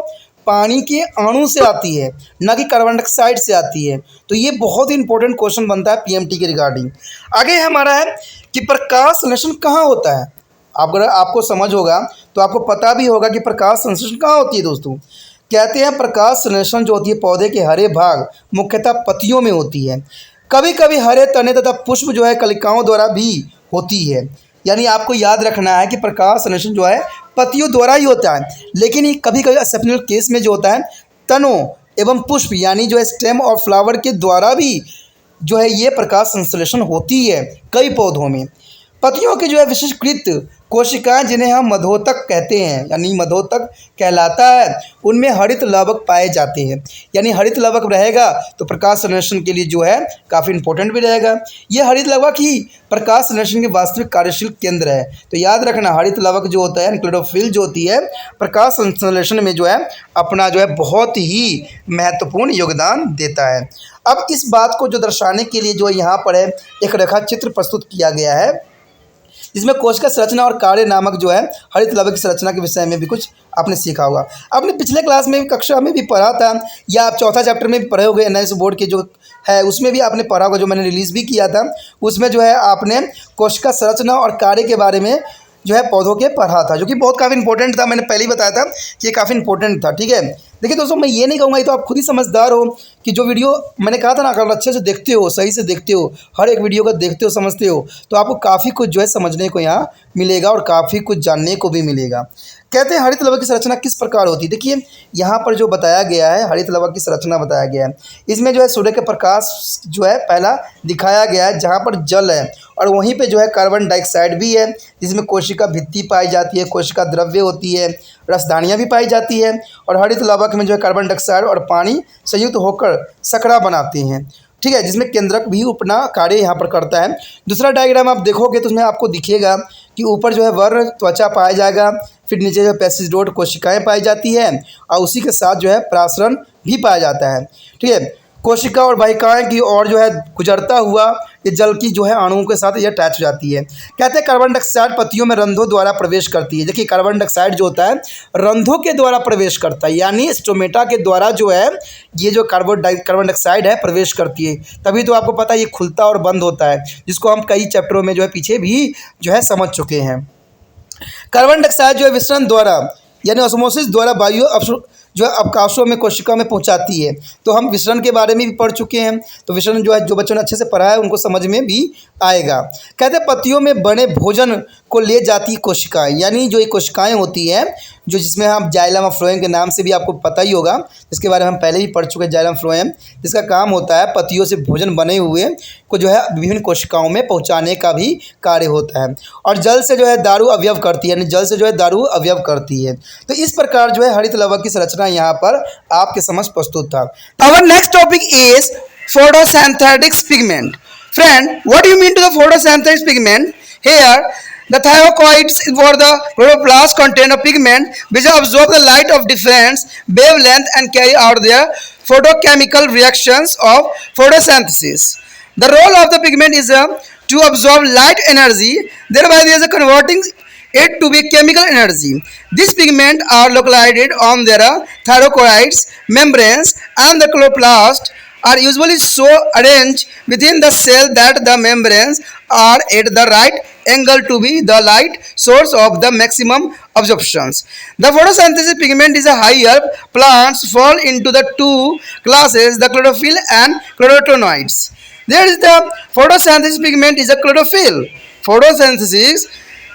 पानी के अणु से आती है, ना कि कार्बन डाइऑक्साइड से आती है। तो ये बहुत ही इंपॉर्टेंट क्वेश्चन बनता है पीएमटी के रिगार्डिंग। आगे हमारा है कि प्रकाश संश्लेषण कहाँ होता है। अगर आपको समझ होगा तो आपको पता भी होगा कि प्रकाश संश्लेषण कहाँ होती है दोस्तों। कहते हैं प्रकाश संश्लेषण जो होती है पौधे के हरे भाग मुख्यतः पत्तियों में होती है। कभी कभी हरे तने तथा पुष्प जो है कलिकाओं द्वारा भी होती है। यानी आपको याद रखना है कि प्रकाश संश्लेषण जो है पत्तियों द्वारा ही होता है, लेकिन ये कभी कभी एक्सेप्शनल केस में जो होता है तनों एवं पुष्प यानी जो है स्टेम और फ्लावर के द्वारा भी जो है ये प्रकाश संश्लेषण होती है कई पौधों में। पत्तियों की जो है विशिष्टकृत कोशिकाएं जिन्हें हम मधोतक कहते हैं यानी मधोतक कहलाता है, उनमें हरित लवक पाए जाते हैं। यानी हरित लवक रहेगा तो प्रकाश संश्लेषण के लिए जो है काफ़ी इंपॉर्टेंट भी रहेगा। ये हरित लवक ही प्रकाश संश्लेषण के वास्तविक कार्यशील केंद्र है। तो याद रखना हरित लवक जो होता है क्लोरोफिल जो होती है प्रकाश संश्लेषण में जो है अपना जो है बहुत ही महत्वपूर्ण योगदान देता है। अब इस बात को जो दर्शाने के लिए जो यहाँ पर है एक रेखा चित्र प्रस्तुत किया गया है, जिसमें कोशिका संरचना और कार्य नामक जो है हरित लवक की संरचना के विषय में भी कुछ आपने सीखा होगा। आपने पिछले क्लास में भी कक्षा में भी पढ़ा था, या आप चौथा चैप्टर में भी पढ़े होंगे एनआईएस बोर्ड के जो है उसमें भी आपने पढ़ा होगा, जो मैंने रिलीज़ भी किया था उसमें जो है आपने कोशिका संरचना और कार्य के बारे में जो है पौधों के पढ़ा था, जो कि बहुत काफ़ी इंपॉर्टेंट था। मैंने पहले ही बताया था कि ये काफ़ी इंपॉर्टेंट था। ठीक है, देखिए दोस्तों मैं ये नहीं कहूँगा, ये तो आप खुद ही समझदार हो कि जो वीडियो मैंने कहा था ना अगर अच्छे से देखते हो, सही से देखते हो, हर एक वीडियो को देखते हो, समझते हो, तो आपको काफ़ी कुछ जो है समझने को यहाँ मिलेगा और काफ़ी कुछ जानने को भी मिलेगा। कहते हैं हरित लवक की संरचना किस प्रकार होती है। देखिए यहाँ पर जो बताया गया है हरित लवक की संरचना बताया गया है, इसमें जो है सूर्य के प्रकाश जो है पहला दिखाया गया है, जहाँ पर जल है और वहीं पे जो है कार्बन डाइऑक्साइड भी है, जिसमें कोशिका भित्ति पाई जाती है, कोशिका द्रव्य होती है, रसधानियाँ भी पाई जाती है, और हरित लवक में जो है कार्बन डाइऑक्साइड और पानी संयुक्त होकर सकरा बनाते हैं। ठीक है, जिसमें केंद्रक भी अपना कार्य यहाँ पर करता है। दूसरा डायग्राम आप देखोगे तो उसमें आपको दिखेगा कि ऊपर जो है वर्ण त्वचा पाया जाएगा, फिर नीचे जो है पेसिडोट कोशिकाएं पाई जाती है और उसी के साथ जो है प्रासरण भी पाया जाता है। ठीक है, कोशिका और वाहिकाएं की ओर जो है गुजरता हुआ ये जल की जो है अणुओं के साथ ये अटैच हो जाती है। कहते हैं कार्बन डाइऑक्साइड पत्तियों में रंध्रों द्वारा प्रवेश करती है। देखिए कार्बन डाइऑक्साइड जो होता है रंध्रों के द्वारा प्रवेश करता है, यानी स्टोमेटा के द्वारा जो है ये जो कार्बन डाइऑक्साइड है प्रवेश करती है। तभी तो आपको पता है ये खुलता और बंद होता है, जिसको हम कई चैप्टरों में जो है पीछे भी जो है समझ चुके हैं। कार्बन डाइऑक्साइड जो है विसरण द्वारा यानी ऑस्मोसिस द्वारा वायु जो है अवकाशों में कोशिका में पहुंचाती है। तो हम विसरण के बारे में भी पढ़ चुके हैं, तो विसरण जो है जो बच्चों ने अच्छे से पढ़ा है उनको समझ में भी आएगा। कहते हैं पत्तियों में बने भोजन को ले जाती कोशिकाएं, यानी जो ये कोशिकाएं होती हैं जो जिसमें हम जाइलम ऑफ फ्लोएम के नाम से भी आपको पता ही होगा, इसके बारे में हम पहले ही पढ़ चुके हैं। जाइलम फ्लोएम जिसका काम होता है पत्तियों से भोजन बने हुए को जो है विभिन्न कोशिकाओं में पहुंचाने का भी कार्य होता है, और जल से जो है दारू अवयव करती है, यानी जल से जो है दारू अवयव करती है। तो इस प्रकार जो है हरित लवक की संरचना यहाँ पर आपके समझ प्रस्तुत था। Our next topic is photosynthetic pigment. Friend, what do you mean to the photosynthetic pigment? Here, the thyroids for the chloroplast contain a pigment which absorb the light of different wavelength and carry out their photochemical reactions of photosynthesis. The role of the pigment is to absorb light energy, thereby there is a converting it to be chemical energy. These pigments are localized on their thyroids membranes, and the chloroplast are usually so arranged within the cell that the membranes are at the right angle to be the light source of the maximum absorptions. The photosynthetic pigment is a higher. Plants fall into the two classes, the chlorophyll and chlorotenoids. There is the photosynthetic pigment is a chlorophyll. Photosynthesis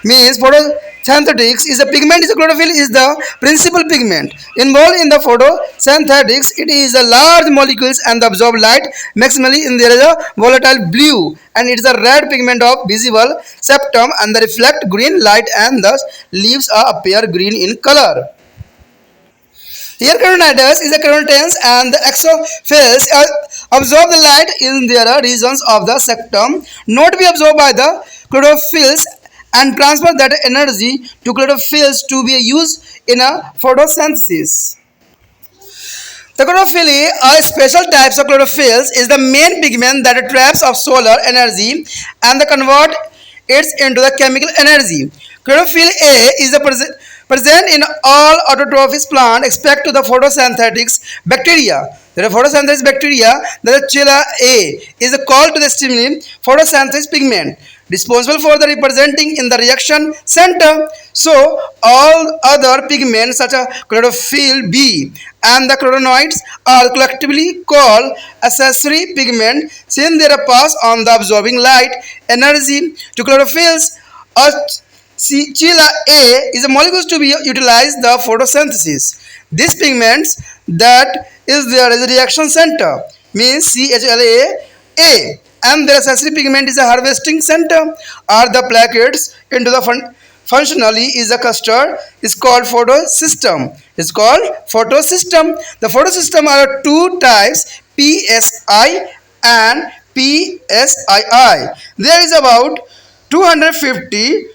means photosynthetics is a pigment, is a chlorophyll is the principal pigment involved in the photosynthetics. It is a large molecules and absorb light maximally in there is a volatile blue, and it is a red pigment of visible septum and the reflect green light, and thus leaves appear green in color. Here carotenoids is a carotenoids and the exophiles absorb the light in their regions of the septum, not be absorbed by the chlorophylls, and transfer that energy to chlorophylls to be used in a photosynthesis. The chlorophyll, a special types of chlorophylls, is the main pigment that traps of solar energy and convert it into the chemical energy. Chlorophyll A is the present in all autotrophic plant except to the photosynthetic bacteria. The photosynthetic bacteria, the chila A, is called to the stimulin photosynthesis pigment responsible for the representing in the reaction center. So all other pigments such as chlorophyll B and the carotenoids are collectively called accessory pigment since they are pass on the absorbing light energy to chlorophylls. Chila A is a molecule to be utilized the photosynthesis. These pigments that is there as a reaction center means CHLA A and their accessory pigment is a harvesting center are the plaquettes into the functionally is a custard is called photosystem. It's called photosystem. The photosystem are two types PSI and PSII. There is about 250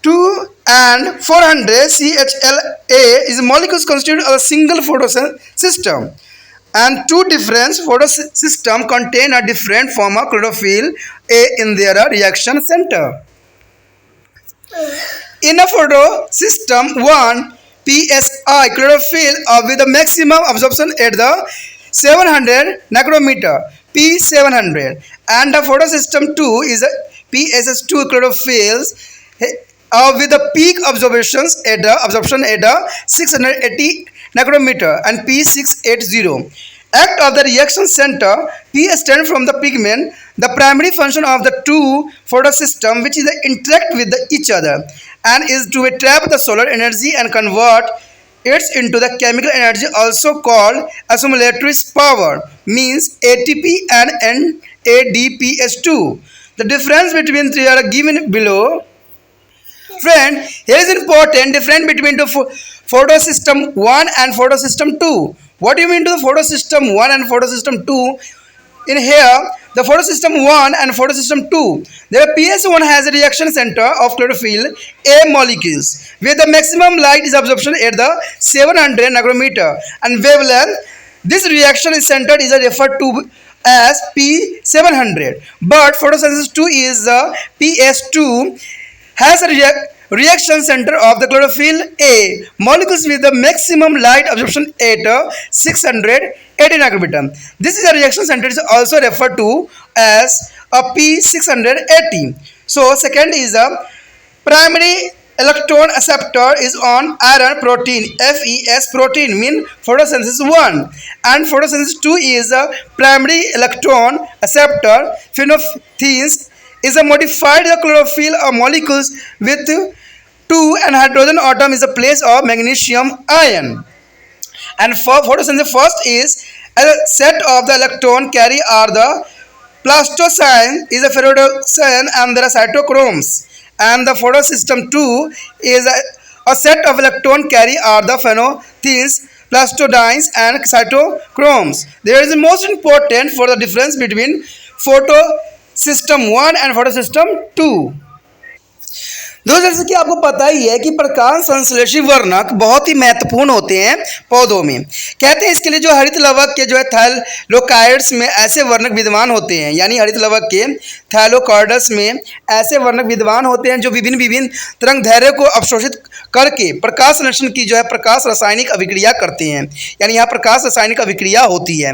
2 and 400 CHLA is molecules constitute a single photosystem, and two different photosystem contain a different form of chlorophyll A in their reaction center. In a photosystem 1, PSI chlorophyll with the maximum absorption at the 700 nanometer P700, and the photosystem 2 is a PSS2 chlorophylls with the peak absorption at the 680 nanometer and P680. Act of the reaction center, P stands from the pigment, the primary function of the two photosystem which is interact with each other and is to trap the solar energy and convert it into the chemical energy also called accumulatory power means ATP and NADPH2. The difference between three are given below. Friend, here is important difference between the photosystem 1 and photosystem 2. What do you mean to the photosystem 1 and photosystem 2? In here, the photosystem 1 and photosystem 2. The PS1 has a reaction center of chlorophyll A molecules where the maximum light is absorption at the 700 nanometer and wavelength. This reaction is centered is referred to as P700. But photosynthesis 2 is the PS2 has a reaction center of the chlorophyll A molecules with the maximum light absorption at 680 nanometer. This is a reaction center is also referred to as a P680. So second is a primary electron acceptor is on iron protein FES protein mean photosynthesis 1 and photosynthesis 2 is a primary electron acceptor phenolphthaleins is a modified chlorophyll molecules with 2 and hydrogen atom is a place of magnesium ion. And for photosynthesis first is a set of the electron carry are the plastocyan is a ferrocyan and there are cytochromes. And the photosystem 2 is a set of electron carry are the phenolphthaleins, plastodines and cytochromes. There is the most important for the difference between photosystem 1 and photosystem 2. दोस्तों जैसे कि आपको पता ही है कि प्रकाश संश्लेषी वर्णक बहुत ही महत्वपूर्ण होते हैं पौधों में। कहते हैं इसके लिए जो हरित लवक के जो है थैलोकार्ड्स में ऐसे वर्णक विद्यमान होते हैं, यानी हरित लवक के थैलोकार्ड्स में ऐसे वर्णक विद्यमान होते हैं जो विभिन्न विभिन्न तरंग दैर्ध्य को अवशोषित करके प्रकाश संश्लेषण की जो है प्रकाश रासायनिक अभिक्रिया करते हैं, यानी यहाँ प्रकाश रासायनिक अभिक्रिया होती है।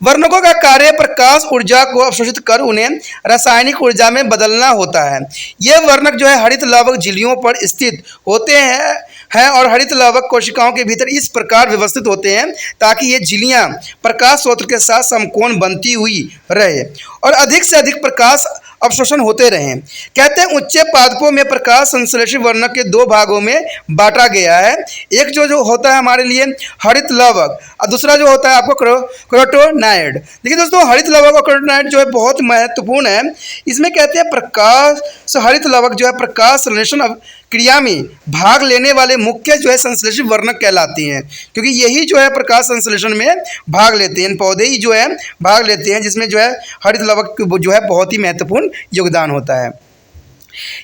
वर्णकों का कार्य प्रकाश ऊर्जा को अवशोषित कर उन्हें रासायनिक ऊर्जा में बदलना होता है। ये वर्णक जो है हरित लवक झिल्लियों पर स्थित होते हैं और हरित लवक कोशिकाओं के भीतर इस प्रकार व्यवस्थित होते हैं ताकि ये झिल्लियां प्रकाश स्रोत के साथ समकोण बनती हुई रहे और अधिक से अधिक प्रकाश अवशोषण होते रहें। कहते हैं उच्च पादपों में प्रकाश संश्लेषी वर्णक के दो भागों में बांटा गया है। एक जो होता है हमारे लिए हरित लवक और दूसरा जो होता है आपको कैरोटेनॉइड। देखिए दोस्तों, हरित लवक और कैरोटेनॉइड जो है बहुत महत्वपूर्ण है। इसमें कहते हैं प्रकाश हरित लवक जो है प्रकाश संश्लेषण क्रिया में भाग लेने वाले मुख्य जो है संश्लेषी वर्णक कहलाते हैं, क्योंकि यही जो है प्रकाश संश्लेषण में भाग लेते हैं। पौधे ही जो है भाग लेते हैं जिसमें जो है हरित लवक जो है बहुत ही महत्वपूर्ण योगदान होता है।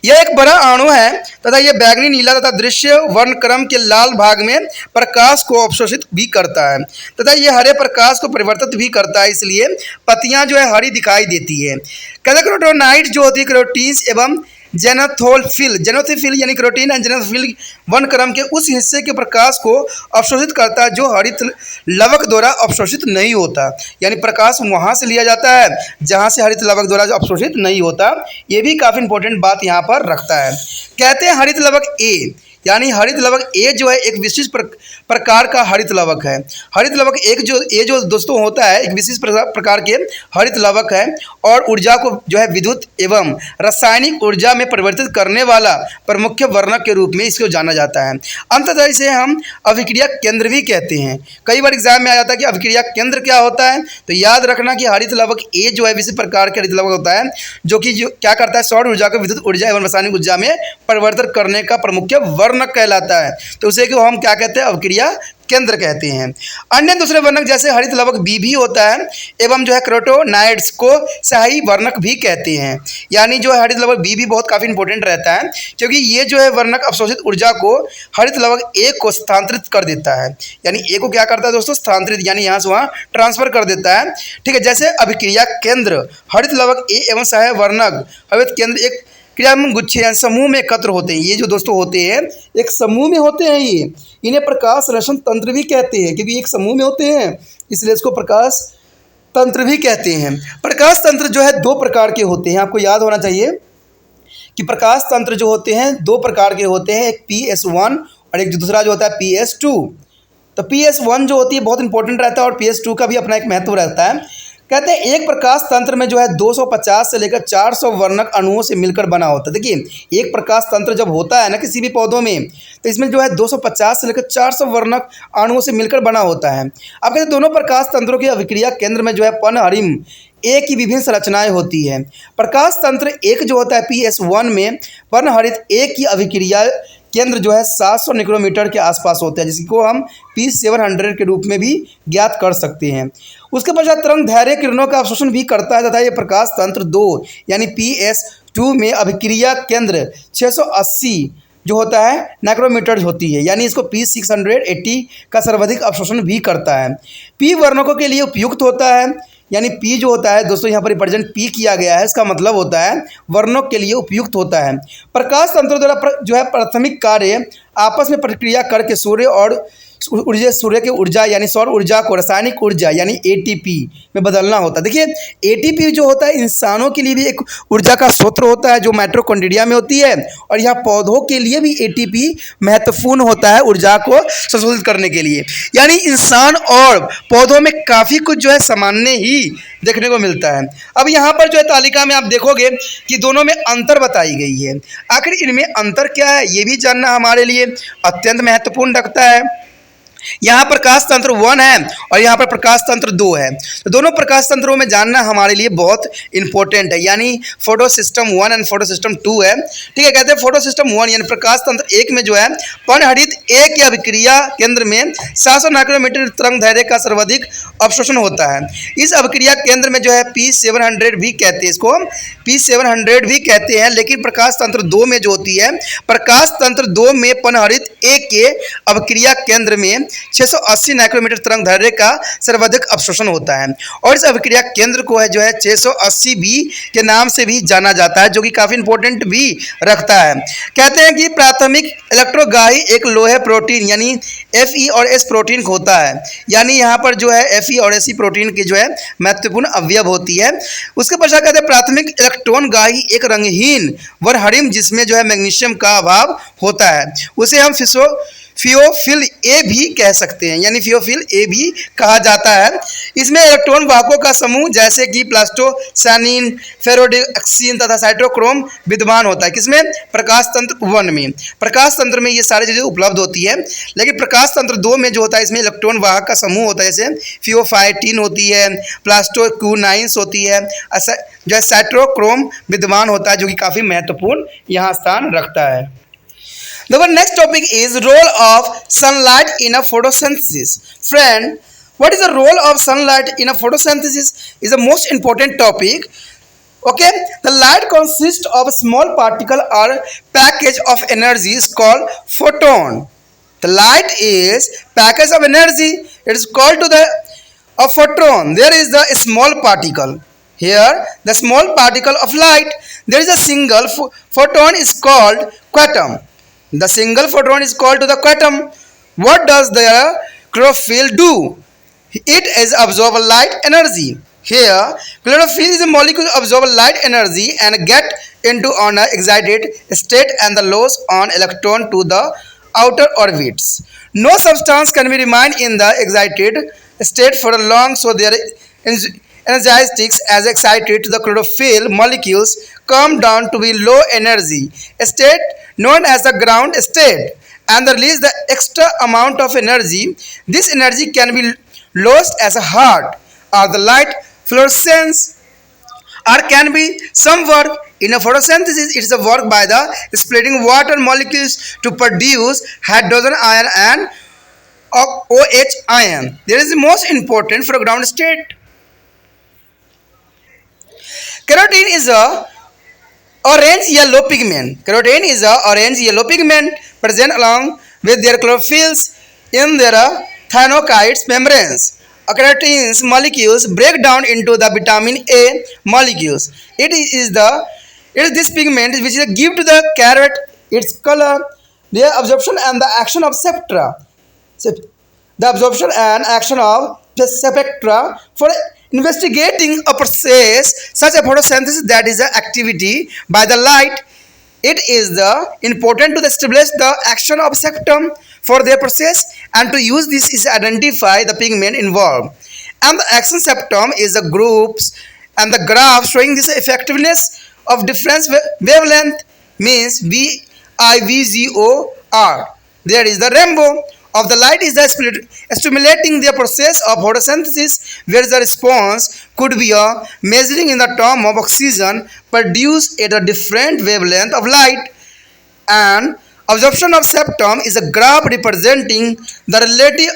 यह एक बड़ा अणु है तथा यह बैगनी नीला तथा दृश्य वर्णक्रम के लाल भाग में प्रकाश को अवशोषित भी करता है तथा यह हरे प्रकाश को परिवर्तित भी करता है, इसलिए पत्तियां जो है हरी दिखाई देती है। कैरोटेनॉइड जो होती है कैरोटीन्स एवं जेनोथोफिल यानी कैरोटीन एंड जेनोथोफिल वन क्रम के उस हिस्से के प्रकाश को अवशोषित करता है जो हरित लवक द्वारा अवशोषित नहीं होता, यानी प्रकाश वहाँ से लिया जाता है जहाँ से हरित लवक द्वारा अवशोषित नहीं होता। ये भी काफ़ी इंपॉर्टेंट बात यहाँ पर रखता है। कहते हैं हरित लवक ए, यानी हरित लवक ए जो है एक विशिष्ट प्रकार का हरित लवक है। हरित लवक एक जो दोस्तों होता है एक विशिष्ट प्रकार के हरित लवक है और ऊर्जा को जो है विद्युत एवं रासायनिक ऊर्जा में परिवर्तित करने वाला प्रमुख वर्णक के रूप में इसको जाना जाता है। अंततः इसे हम अभिक्रिया केंद्र भी कहते हैं। कई बार एग्जाम में आ जाता है कि अभिक्रिया केंद्र क्या होता है, तो याद रखना कि हरित लवक ए जो है विशिष्ट प्रकार के हरित लवक होता है जो क्या करता है, सौर ऊर्जा को विद्युत ऊर्जा एवं रासायनिक ऊर्जा में परिवर्तित करने का प्रमुख वर्णक कहलाता है। तो उसे को हम क्या कहते हैं, अभिक्रिया केंद्र कहते हैं। अन्य दूसरे वर्णक जैसे हरित लवक बी भी होता है एवं जो है कैरोटोनाइड्स को सहायी वर्णक भी कहते हैं। यानी जो है हरित लवक बी भी बहुत काफ़ी इंपॉर्टेंट रहता है क्योंकि ये जो है वर्णक अवशोषित ऊर्जा को हरित लवक ए को स्थानांतरित कर देता है। यानी ए को क्या करता है दोस्तों, स्थानांतरित, यानी यहाँ से वहाँ ट्रांसफर कर देता है। ठीक है, जैसे अभिक्रिया केंद्र हरित लवक ए एवं सहायक वर्णक हरित केंद्र एक क्रियात्मक गुच्छे यानी समूह में एकत्र होते हैं। ये जो दोस्तों होते हैं एक समूह में होते हैं, ये इन्हें प्रकाश संश्लेषण तंत्र भी कहते हैं क्योंकि एक समूह में होते हैं इसलिए इसको प्रकाश तंत्र भी कहते हैं। प्रकाश तंत्र जो है दो प्रकार के होते हैं, आपको याद होना चाहिए कि प्रकाश तंत्र जो होते हैं दो प्रकार के होते हैं, एक PS1 और एक दूसरा जो होता है PS2। तो PS1 जो होती है बहुत इंपॉर्टेंट रहता है और PS2 का भी अपना एक महत्व रहता है। कहते हैं एक प्रकाश तंत्र में जो है 250 से लेकर 400 वर्णक अणुओं से मिलकर बना होता है। देखिए एक प्रकाश तंत्र जब होता है ना किसी भी पौधों में, तो इसमें जो है 250 से लेकर 400 वर्णक अणुओं से मिलकर बना होता है। अब कहते हैं दोनों प्रकाश तंत्रों के अभिक्रिया केंद्र में जो है पनहरिम ए की विभिन्न संरचनाएं होती है। प्रकाश तंत्र एक जो होता है PS1 में पनहरित ए की अभिक्रिया केंद्र जो है 700 नैनोमीटर के आसपास होता है, जिसको हम P700 के रूप में भी ज्ञात कर सकते हैं। उसके पश्चात तरंग दैर्घ्य किरणों का अवशोषण भी करता है तथा ये प्रकाश तंत्र 2 यानी PS2 में अभिक्रिया केंद्र 680 जो होता है नैनोमीटर होती है, यानी इसको P680 का सर्वाधिक अवशोषण भी करता है। P वर्णकों के लिए उपयुक्त होता है, यानी P जो होता है दोस्तों यहाँ पर रिप्रेजेंट P किया गया है, इसका मतलब होता है वर्णों के लिए उपयुक्त होता है। प्रकाश तंत्रों द्वारा जो है प्राथमिक कार्य आपस में प्रक्रिया करके सूर्य की ऊर्जा यानी सौर ऊर्जा को रासायनिक ऊर्जा यानी ATP में बदलना होता है। देखिए ATP जो होता है इंसानों के लिए भी एक ऊर्जा का स्रोत होता है जो माइटोकॉन्ड्रिया में होती है, और यहाँ पौधों के लिए भी ATP महत्वपूर्ण होता है ऊर्जा को संशोधित करने के लिए। यानी इंसान और पौधों में काफ़ी कुछ जो है सामान्य ही देखने को मिलता है। अब यहाँ पर जो है तालिका में आप देखोगे कि दोनों में अंतर बताई गई है। आखिर इनमें अंतर क्या है ये भी जानना हमारे लिए अत्यंत महत्वपूर्ण रखता है। यहाँ प्रकाश तंत्र 1 है और यहाँ पर प्रकाश तंत्र 2 है, तो दोनों प्रकाश तंत्रों में जानना हमारे लिए बहुत इंपॉर्टेंट है। यानी photo system 1 and photo system 2 है। ठीक है, कहते हैं फोटो सिस्टम 1 यानी प्रकाश तंत्र 1 में जो है पनहरित ए के अभिक्रिया केंद्र में 700 नैनोमीटर तरंग दैर्घ्य का सर्वाधिक अवशोषण होता है। इस अभिक्रिया केंद्र में जो है P700 भी कहते हैं, इसको P700 भी कहते हैं। लेकिन प्रकाश तंत्र 2 में जो होती है प्रकाश तंत्र 2 में पनहरित ए के अभिक्रिया केंद्र में 680 नैनोमीटर तरंग दैर्घ्य का सर्वाधिक अवशोषण होता है और इस अभिक्रिया केंद्र को है जो है 680B के नाम से भी जाना जाता है, जो कि काफ़ी इंपॉर्टेंट भी रखता है। कहते हैं कि प्राथमिक इलेक्ट्रोगाही एक लोहे प्रोटीन यानी Fe और S प्रोटीन होता है। यानी यहाँ पर जो है Fe और Se प्रोटीन की जो है महत्वपूर्ण अवयव होती है। उसके पश्चात कहते हैं प्राथमिक इलेक्ट्रॉन गाही एक रंगहीन वर्णहरिम जिसमें जो है मैग्नीशियम का अभाव होता है, उसे हम फियोफिल ए भी कह सकते हैं, यानी फियोफिल ए भी कहा जाता है। इसमें इलेक्ट्रॉन वाहकों का समूह जैसे कि प्लास्टोसानिन, फेरोडेक्सिन तथा साइटोक्रोम विद्यमान होता है। किसमें? प्रकाश तंत्र 1 में। प्रकाश तंत्र में ये सारी चीज़ें उपलब्ध होती है, लेकिन प्रकाश तंत्र 2 में जो होता है इसमें इलेक्ट्रॉन वाहक का समूह होता है, जैसे फियोफाइटिन होती है, प्लास्टोक्यूनाइंस होती है, जो है साइटोक्रोम विद्यमान होता है, जो कि काफ़ी महत्वपूर्ण यहाँ स्थान रखता है। The next topic is role of sunlight in a photosynthesis. Friend, what is the role of sunlight in a photosynthesis is the most important topic. Okay, the light consists of a small particle or package of energy is called photon. The light is package of energy. It is called to the a photon. There is the small particle. Here, the small particle of light, there is a single photon is called quantum. The single photon is called to the quantum. What does the chlorophyll do? It is absorb light energy. Here, chlorophyll is a molecule absorb light energy and get into an excited state and the loss on electron to the outer orbits. No substance can be remain in the excited state for long, so their energetics as excited to the chlorophyll molecules come down to be low energy state known as the ground state and release the extra amount of energy. This energy can be lost as a heat or the light fluorescence or can be some work in a photosynthesis. It is a work by the splitting water molecules to produce hydrogen ion and OH ion. There is the most important for ground state. Carotene is a orange yellow pigment. Carotene is a orange yellow pigment present along with their chlorophylls in their thylakoids membranes. Carotene's molecules break down into the vitamin A molecules. It is this pigment which is give to the carrot its color, their absorption and the action of spectra. The absorption and action of the spectra for investigating a process such as photosynthesis, that is the activity by the light. It is the important to establish the action of spectrum for their process, and to use this is identify the pigment involved. And the action spectrum is the groups and the graph showing this effectiveness of different wavelength means VIVGOR. There is the rainbow of the light is the stimulating the process of photosynthesis, where the response could be a measuring in the term of oxygen produced at a different wavelength of light. And absorption of spectrum is a graph representing the relative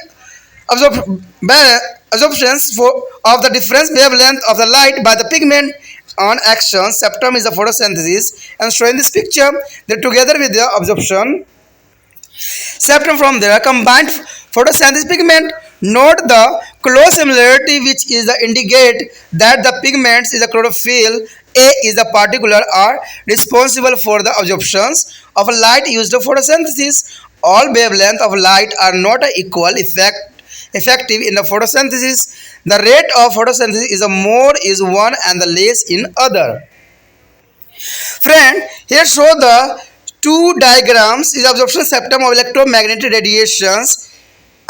absorptions of the different wavelength of the light by the pigment on action. Spectrum is the photosynthesis and showing this picture that together with the absorption spectrum from their combined photosynthesis pigment. Note the close similarity which is the indicate that the pigments is the chlorophyll A is the particular are responsible for the absorptions of light used for photosynthesis. All wavelength of light are not equal effective in the photosynthesis. The rate of photosynthesis is a more is one and the less in other. Friend, here show the two diagrams is absorption spectrum of electromagnetic radiations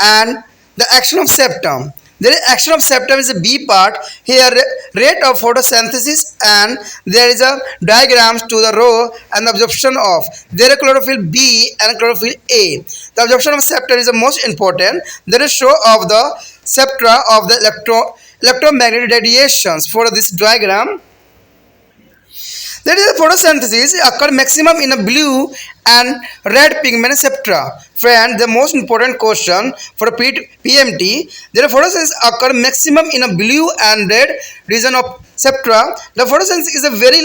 and the action of spectrum. There is action of spectrum is a B part. Here rate of photosynthesis, and there is a diagrams to the row and the absorption of there chlorophyll B and chlorophyll A. The absorption of spectrum is the most important. There is show of the spectra of the electromagnetic radiations for this diagram. That is the photosynthesis occur maximum in a blue and red pigment spectra. Friend, the most important question for PMT, the photosynthesis occur maximum in a blue and red region of spectra. The photosynthesis is a very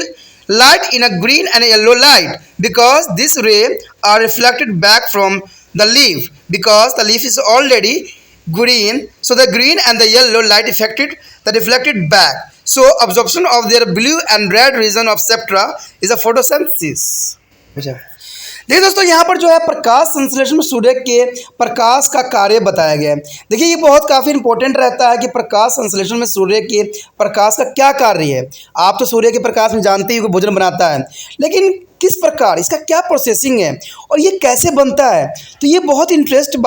light in a green and a yellow light because this ray are reflected back from the leaf because the leaf is already green, so the green and the yellow light affected the reflected back. So absorption of their blue and red region of spectra is a photosynthesis. देखिए दोस्तों, यहाँ पर जो है प्रकाश संश्लेषण में सूर्य के प्रकाश का कार्य बताया गया है। देखिए ये बहुत काफ़ी इंपॉर्टेंट रहता है कि प्रकाश संश्लेषण में सूर्य के प्रकाश का क्या कार्य है। आप तो सूर्य के प्रकाश में जानते ही भोजन बनाता है, लेकिन किस प्रकार इसका क्या प्रोसेसिंग है और ये कैसे बनता है, तो ये बहुत इंटरेस्टिंग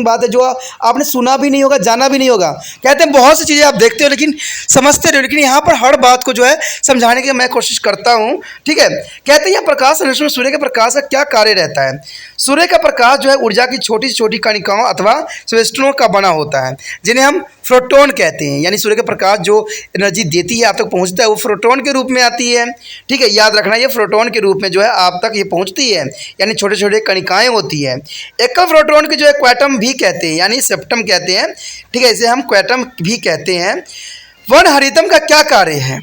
बात है जो आपने सुना भी नहीं होगा, जाना भी नहीं होगा। कहते हैं बहुत सी चीज़ें आप देखते हो लेकिन समझते रहो, लेकिन यहाँ पर हर बात को जो है समझाने की मैं कोशिश करता हूँ। ठीक है, कहते हैं यह प्रकाश संश्लेषण में सूर्य के प्रकाश का क्या कार्य रहता है। सूर्य का प्रकाश जो है ऊर्जा की छोटी छोटी कणिकाओं अथवा स्वेष्टनों का बना होता है, जिन्हें हम फोटोन कहते हैं। यानी सूर्य का प्रकाश जो एनर्जी देती है आप तक पहुंचता है वो फोटोन के रूप में आती है। ठीक है, याद रखना ये फोटोन के रूप में जो है आप तक ये पहुंचती है, यानी छोटे छोटे कणिकाएं होती है। एकल फोटोन के जो है क्वांटम भी कहते हैं, यानी सेप्टम कहते हैं। ठीक है, इसे हम क्वांटम भी कहते हैं। वर्णहरितम का क्या कार्य है?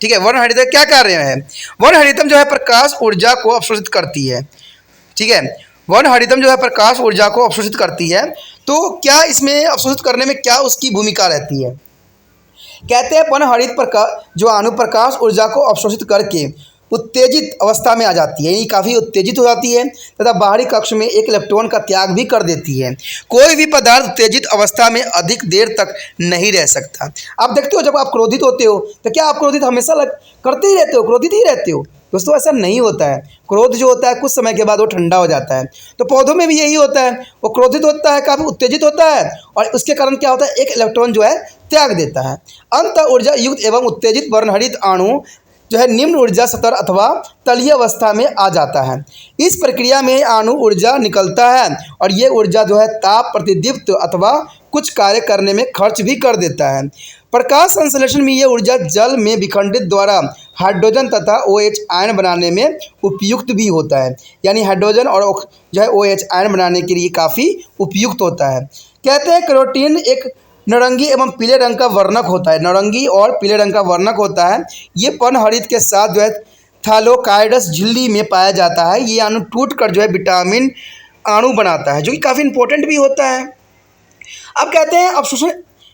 ठीक है, वर्णहरितम क्या कार्य है? वर्णहरितम जो है प्रकाश ऊर्जा को अवशोषित करती है। ठीक है, वर्णहरितम जो है प्रकाश ऊर्जा को अवशोषित करती है। तो क्या इसमें अवशोषित करने में क्या उसकी भूमिका रहती है? कहते हैं पनहरित प्रकाश जो अनुप्रकाश ऊर्जा को अवशोषित करके उत्तेजित अवस्था में आ जाती है, यानी काफ़ी उत्तेजित हो जाती है तथा बाहरी कक्ष में एक इलेक्ट्रॉन का त्याग भी कर देती है। कोई भी पदार्थ उत्तेजित अवस्था में अधिक देर तक नहीं रह सकता। आप देखते हो जब आप क्रोधित होते हो तो क्या आप क्रोधित हमेशा करते ही रहते हो, क्रोधित ही रहते हो? दोस्तों ऐसा नहीं होता है। क्रोध जो होता है कुछ समय के बाद वो ठंडा हो जाता है। तो पौधों में भी यही होता है, वो क्रोधित होता है, काफ़ी उत्तेजित होता है और उसके कारण क्या होता है, एक इलेक्ट्रॉन जो है त्याग देता है। अंत ऊर्जा युक्त एवं उत्तेजित वर्णहरित अणु जो है निम्न ऊर्जा स्तर अथवा तलीय अवस्था में आ जाता है। इस प्रक्रिया में अणु ऊर्जा निकलता है और ये ऊर्जा जो है ताप प्रतिदीप्त अथवा कुछ कार्य करने में खर्च भी कर देता है। प्रकाश संश्लेषण में ये ऊर्जा जल में विखंडित द्वारा हाइड्रोजन तथा OH आयन बनाने में उपयुक्त भी होता है, यानी हाइड्रोजन और जो है OH आयन बनाने के लिए काफ़ी उपयुक्त होता है। कहते हैं कैरोटीन एक नारंगी एवं पीले रंग का वर्णक होता है, नारंगी और पीले रंग का वर्णक होता है। ये पनहरित के साथ जो है थैलोकाइडस झिल्ली में पाया जाता है। ये अणु टूट कर जो है विटामिन अणु बनाता है, जो कि काफ़ी इंपॉर्टेंट भी होता है। अब कहते हैं अवशोषण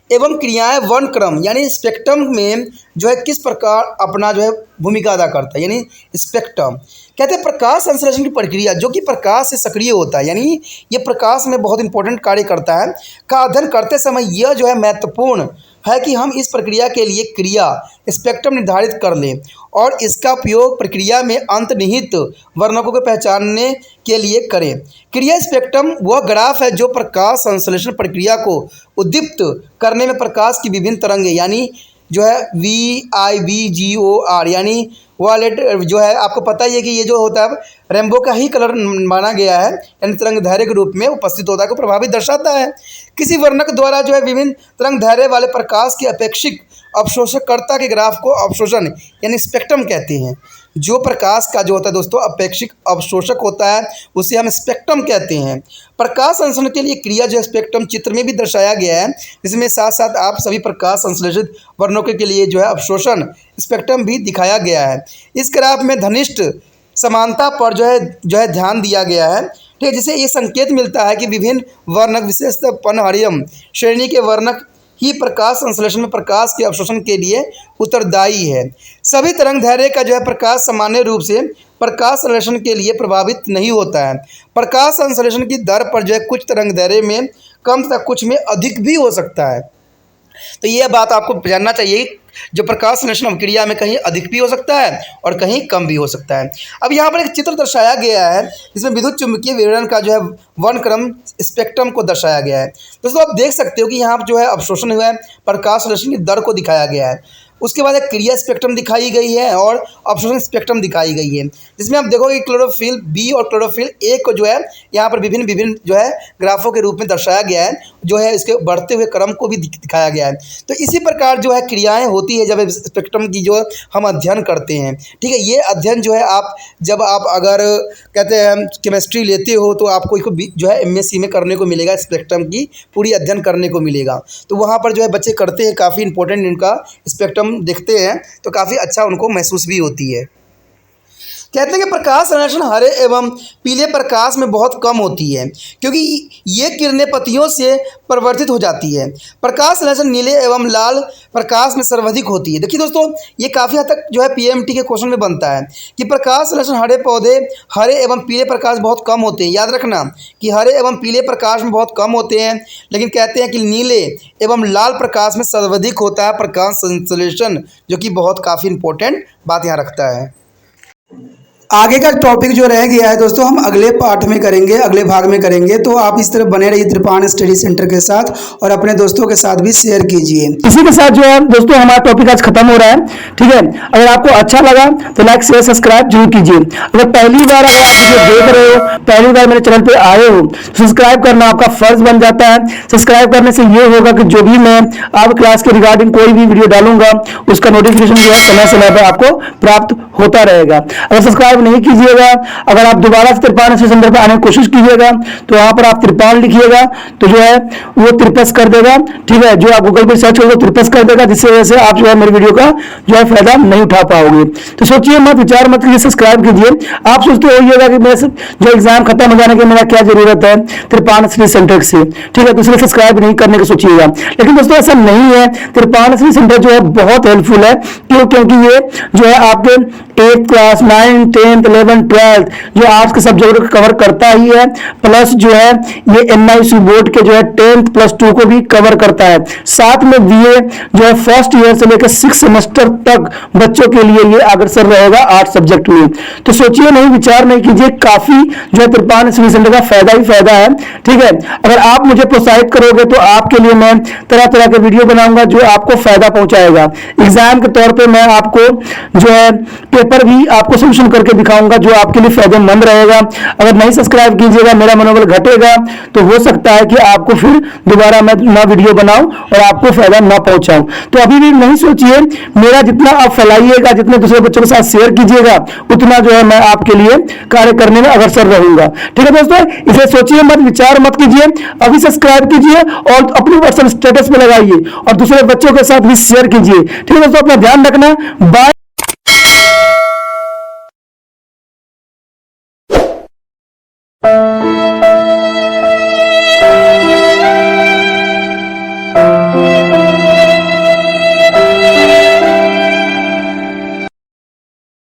एवं क्रियाएं वर्णक्रम यानी स्पेक्ट्रम में जो है किस प्रकार अपना जो है भूमिका अदा करता है, यानी स्पेक्ट्रम। कहते हैं प्रकाश संश्लेषण की प्रक्रिया जो कि प्रकाश से सक्रिय होता है, यानी ये प्रकाश में बहुत इंपॉर्टेंट कार्य करता है, का अध्ययन करते समय यह जो है महत्वपूर्ण है कि हम इस प्रक्रिया के लिए क्रिया स्पेक्ट्रम निर्धारित कर लें और इसका उपयोग प्रक्रिया में अंतर्निहित वर्णकों को पहचानने के लिए करें। क्रिया स्पेक्ट्रम वह ग्राफ है जो प्रकाश संश्लेषण प्रक्रिया को उद्दीप्त करने में प्रकाश की विभिन्न तरंगें यानी जो है VIBGOR यानी वायलेट जो है, आपको पता ही है कि ये जो होता है रेनबो का ही कलर माना गया है, यानी तरंगदैर्घ्य के रूप में उपस्थित होता है, को प्रभावित दर्शाता है। किसी वर्णक द्वारा जो है विभिन्न तरंगदैर्घ्य वाले प्रकाश के अपेक्षित अवशोषकर्ता के ग्राफ को अवशोषण यानी स्पेक्ट्रम कहते हैं। जो प्रकाश का जो होता है दोस्तों अपेक्षित अवशोषक होता है उसे हम स्पेक्ट्रम कहते हैं। प्रकाश संश्लेषण के लिए क्रिया जो स्पेक्ट्रम चित्र में भी दर्शाया गया है, जिसमें साथ साथ आप सभी प्रकाश संश्लेषित वर्णकों के लिए जो है अवशोषण स्पेक्ट्रम भी दिखाया गया है। इस ग्राफ में घनिष्ठ समानता पर जो है ध्यान दिया गया है, ठीक है, जिससे ये संकेत मिलता है कि विभिन्न वर्णक विशेषतः पनहरियम श्रेणी के वर्णक ही प्रकाश संश्लेषण में प्रकाश के अवशोषण के लिए उत्तरदायी है। सभी तरंगदैर्घ्य का जो है प्रकाश सामान्य रूप से प्रकाश संश्लेषण के लिए प्रभावित नहीं होता है। प्रकाश संश्लेषण की दर पर जो है कुछ तरंगदैर्घ्य में कम तथा कुछ में अधिक भी हो सकता है। तो ये बात आपको जानना चाहिए, जो प्रकाश संश्लेषण अभिक्रिया में कहीं अधिक भी हो सकता है और कहीं कम भी हो सकता है। अब यहाँ पर एक चित्र दर्शाया गया है जिसमें विद्युत चुम्बकीय विवरण का जो है वर्णक्रम स्पेक्ट्रम को दर्शाया गया है। दोस्तों आप देख सकते हो कि यहाँ पर जो है अवशोषण हुआ है, प्रकाश संश्लेषण की दर को दिखाया गया है। उसके बाद एक क्रिया स्पेक्ट्रम दिखाई गई है और अवशोषण स्पेक्ट्रम दिखाई गई है, जिसमें आप देखोगे क्लोरोफिल बी और क्लोरोफिल ए को जो है यहाँ पर विभिन्न जो है ग्राफों के रूप में दर्शाया गया है, जो है इसके बढ़ते हुए क्रम को भी दिखाया गया है। तो इसी प्रकार जो है क्रियाएं होती है जब स्पेक्ट्रम की जो हम अध्ययन करते हैं, ठीक है। ये अध्ययन जो है जब आप अगर कहते हैं केमिस्ट्री लेते हो तो आपको इसको जो है MSc में करने को मिलेगा, स्पेक्ट्रम की पूरी अध्ययन करने को मिलेगा। तो वहाँ पर जो है बच्चे करते हैं, काफ़ी इंपॉर्टेंट इनका स्पेक्ट्रम देखते हैं तो काफ़ी अच्छा उनको महसूस भी होती है। कहते हैं कि प्रकाश संश्लेषण हरे एवं पीले प्रकाश में बहुत कम होती है क्योंकि ये किरणें पत्तियों से परिवर्तित हो जाती है। प्रकाश संश्लेषण नीले एवं लाल प्रकाश में सर्वाधिक होती है। देखिए दोस्तों ये काफ़ी हद तक जो है PMT के क्वेश्चन में बनता है कि प्रकाश संश्लेषण हरे पौधे हरे एवं पीले प्रकाश बहुत कम होते हैं। याद रखना कि हरे एवं पीले प्रकाश में बहुत कम होते हैं, लेकिन कहते हैं कि नीले एवं लाल प्रकाश में सर्वाधिक होता है प्रकाश संश्लेषण, जो कि बहुत काफ़ी इंपॉर्टेंट बात यहाँ रखता है। आगे का टॉपिक जो रह गया है दोस्तों हम अगले पार्ट में करेंगे, अगले भाग में करेंगे। तो आप इस तरह बने रहिए त्रिपाण स्टडी सेंटर के साथ और अपने दोस्तों के साथ भी शेयर कीजिए। इसी के साथ जो है दोस्तों हमारा टॉपिक आज खत्म हो रहा है, ठीक है। अगर आपको अच्छा लगा तो लाइक शेयर सब्सक्राइब जरूर कीजिए। अगर पहली बार अगर आप वीडियो देख रहे हो, पहली बार मेरे चैनल पे आए हो, सब्सक्राइब करना आपका फर्ज बन जाता है। सब्सक्राइब करने से ये होगा कि जो भी मैं आप क्लास के रिगार्डिंग कोई भी वीडियो डालूंगा उसका नोटिफिकेशन जो है समय समय पर आपको प्राप्त होता रहेगा। अगर सब्सक्राइब सब्सक्राइब नहीं कीजिएगा, अगर आप दोबारा से त्रिपाण सेंटर पर आने की कोशिश कीजिएगा तो वहां पर आप त्रिपाण लिखिएगा तो जो है वो त्रिपस कर देगा, ठीक है। जो आप गूगल पर सर्च करोगे त्रिपस कर देगा, जिससे वजह से आप जो है मेरी वीडियो का जो है फायदा नहीं उठा पाओगे। तो सोचिए मत, विचार मत कीजिए, सब्सक्राइब कीजिए। आप सोचते होइएगा कि मेरे जो एग्जाम खत्म हो जाने की मेरा क्या जरूरत है त्रिपाण सेंटर से, ठीक है, तो इसलिए सब्सक्राइब नहीं करने की सोचिएगा। लेकिन दोस्तों ऐसा नहीं है, त्रिपाण सेंटर जो है बहुत हेल्पफुल है। क्यों? क्योंकि ये जो है आपके 8th class 9th 10th 11th 12th जो आर्ट्स के सब्जेक्ट को कवर करता ही है, प्लस जो है ये NIC बोर्ड के जो है 10th प्लस 2 को भी कवर करता है। साथ में BA जो है फर्स्ट ईयर से लेकर 6 सेमेस्टर तक बच्चों के लिए ये अग्रसर रहेगा 8 सब्जेक्ट में। तो सोचिए नहीं, विचार नहीं कीजिए, काफी जो है त्रिपाण सेंटर का फायदा ही फायदा है, ठीक है। अगर आप मुझे प्रोत्साहित करोगे तो आपके लिए मैं तरह तरह के वीडियो बनाऊंगा जो आपको फायदा पहुंचाएगा। एग्जाम के तौर पे मैं आपको जो है पेपर भी आपको सोल्यूशन करके दिखाऊंगा जो आपके लिए फायदेमंद रहेगा। अगर नहीं सब्सक्राइब कीजिएगा, मेरा मनोबल घटेगा, तो हो सकता है कि आपको फिर दोबारा मैं ना वीडियो बनाऊं और आपको फायदा ना पहुंचाऊं। तो अभी भी नहीं सोचिए, मेरा जितना आप फैलाइएगा, जितने दूसरे बच्चों के साथ शेयर कीजिएगा, उतना जो है मैं आपके लिए कार्य करने में अग्रसर रहूंगा, ठीक है दोस्तों। इसे सोचिए मत, विचार मत कीजिए, अभी सब्सक्राइब कीजिए और अपनी व्हाट्सएप स्टेटस पे लगाइए और दूसरे बच्चों के साथ भी शेयर कीजिए, ठीक है दोस्तों। अपना ध्यान रखना, बाय।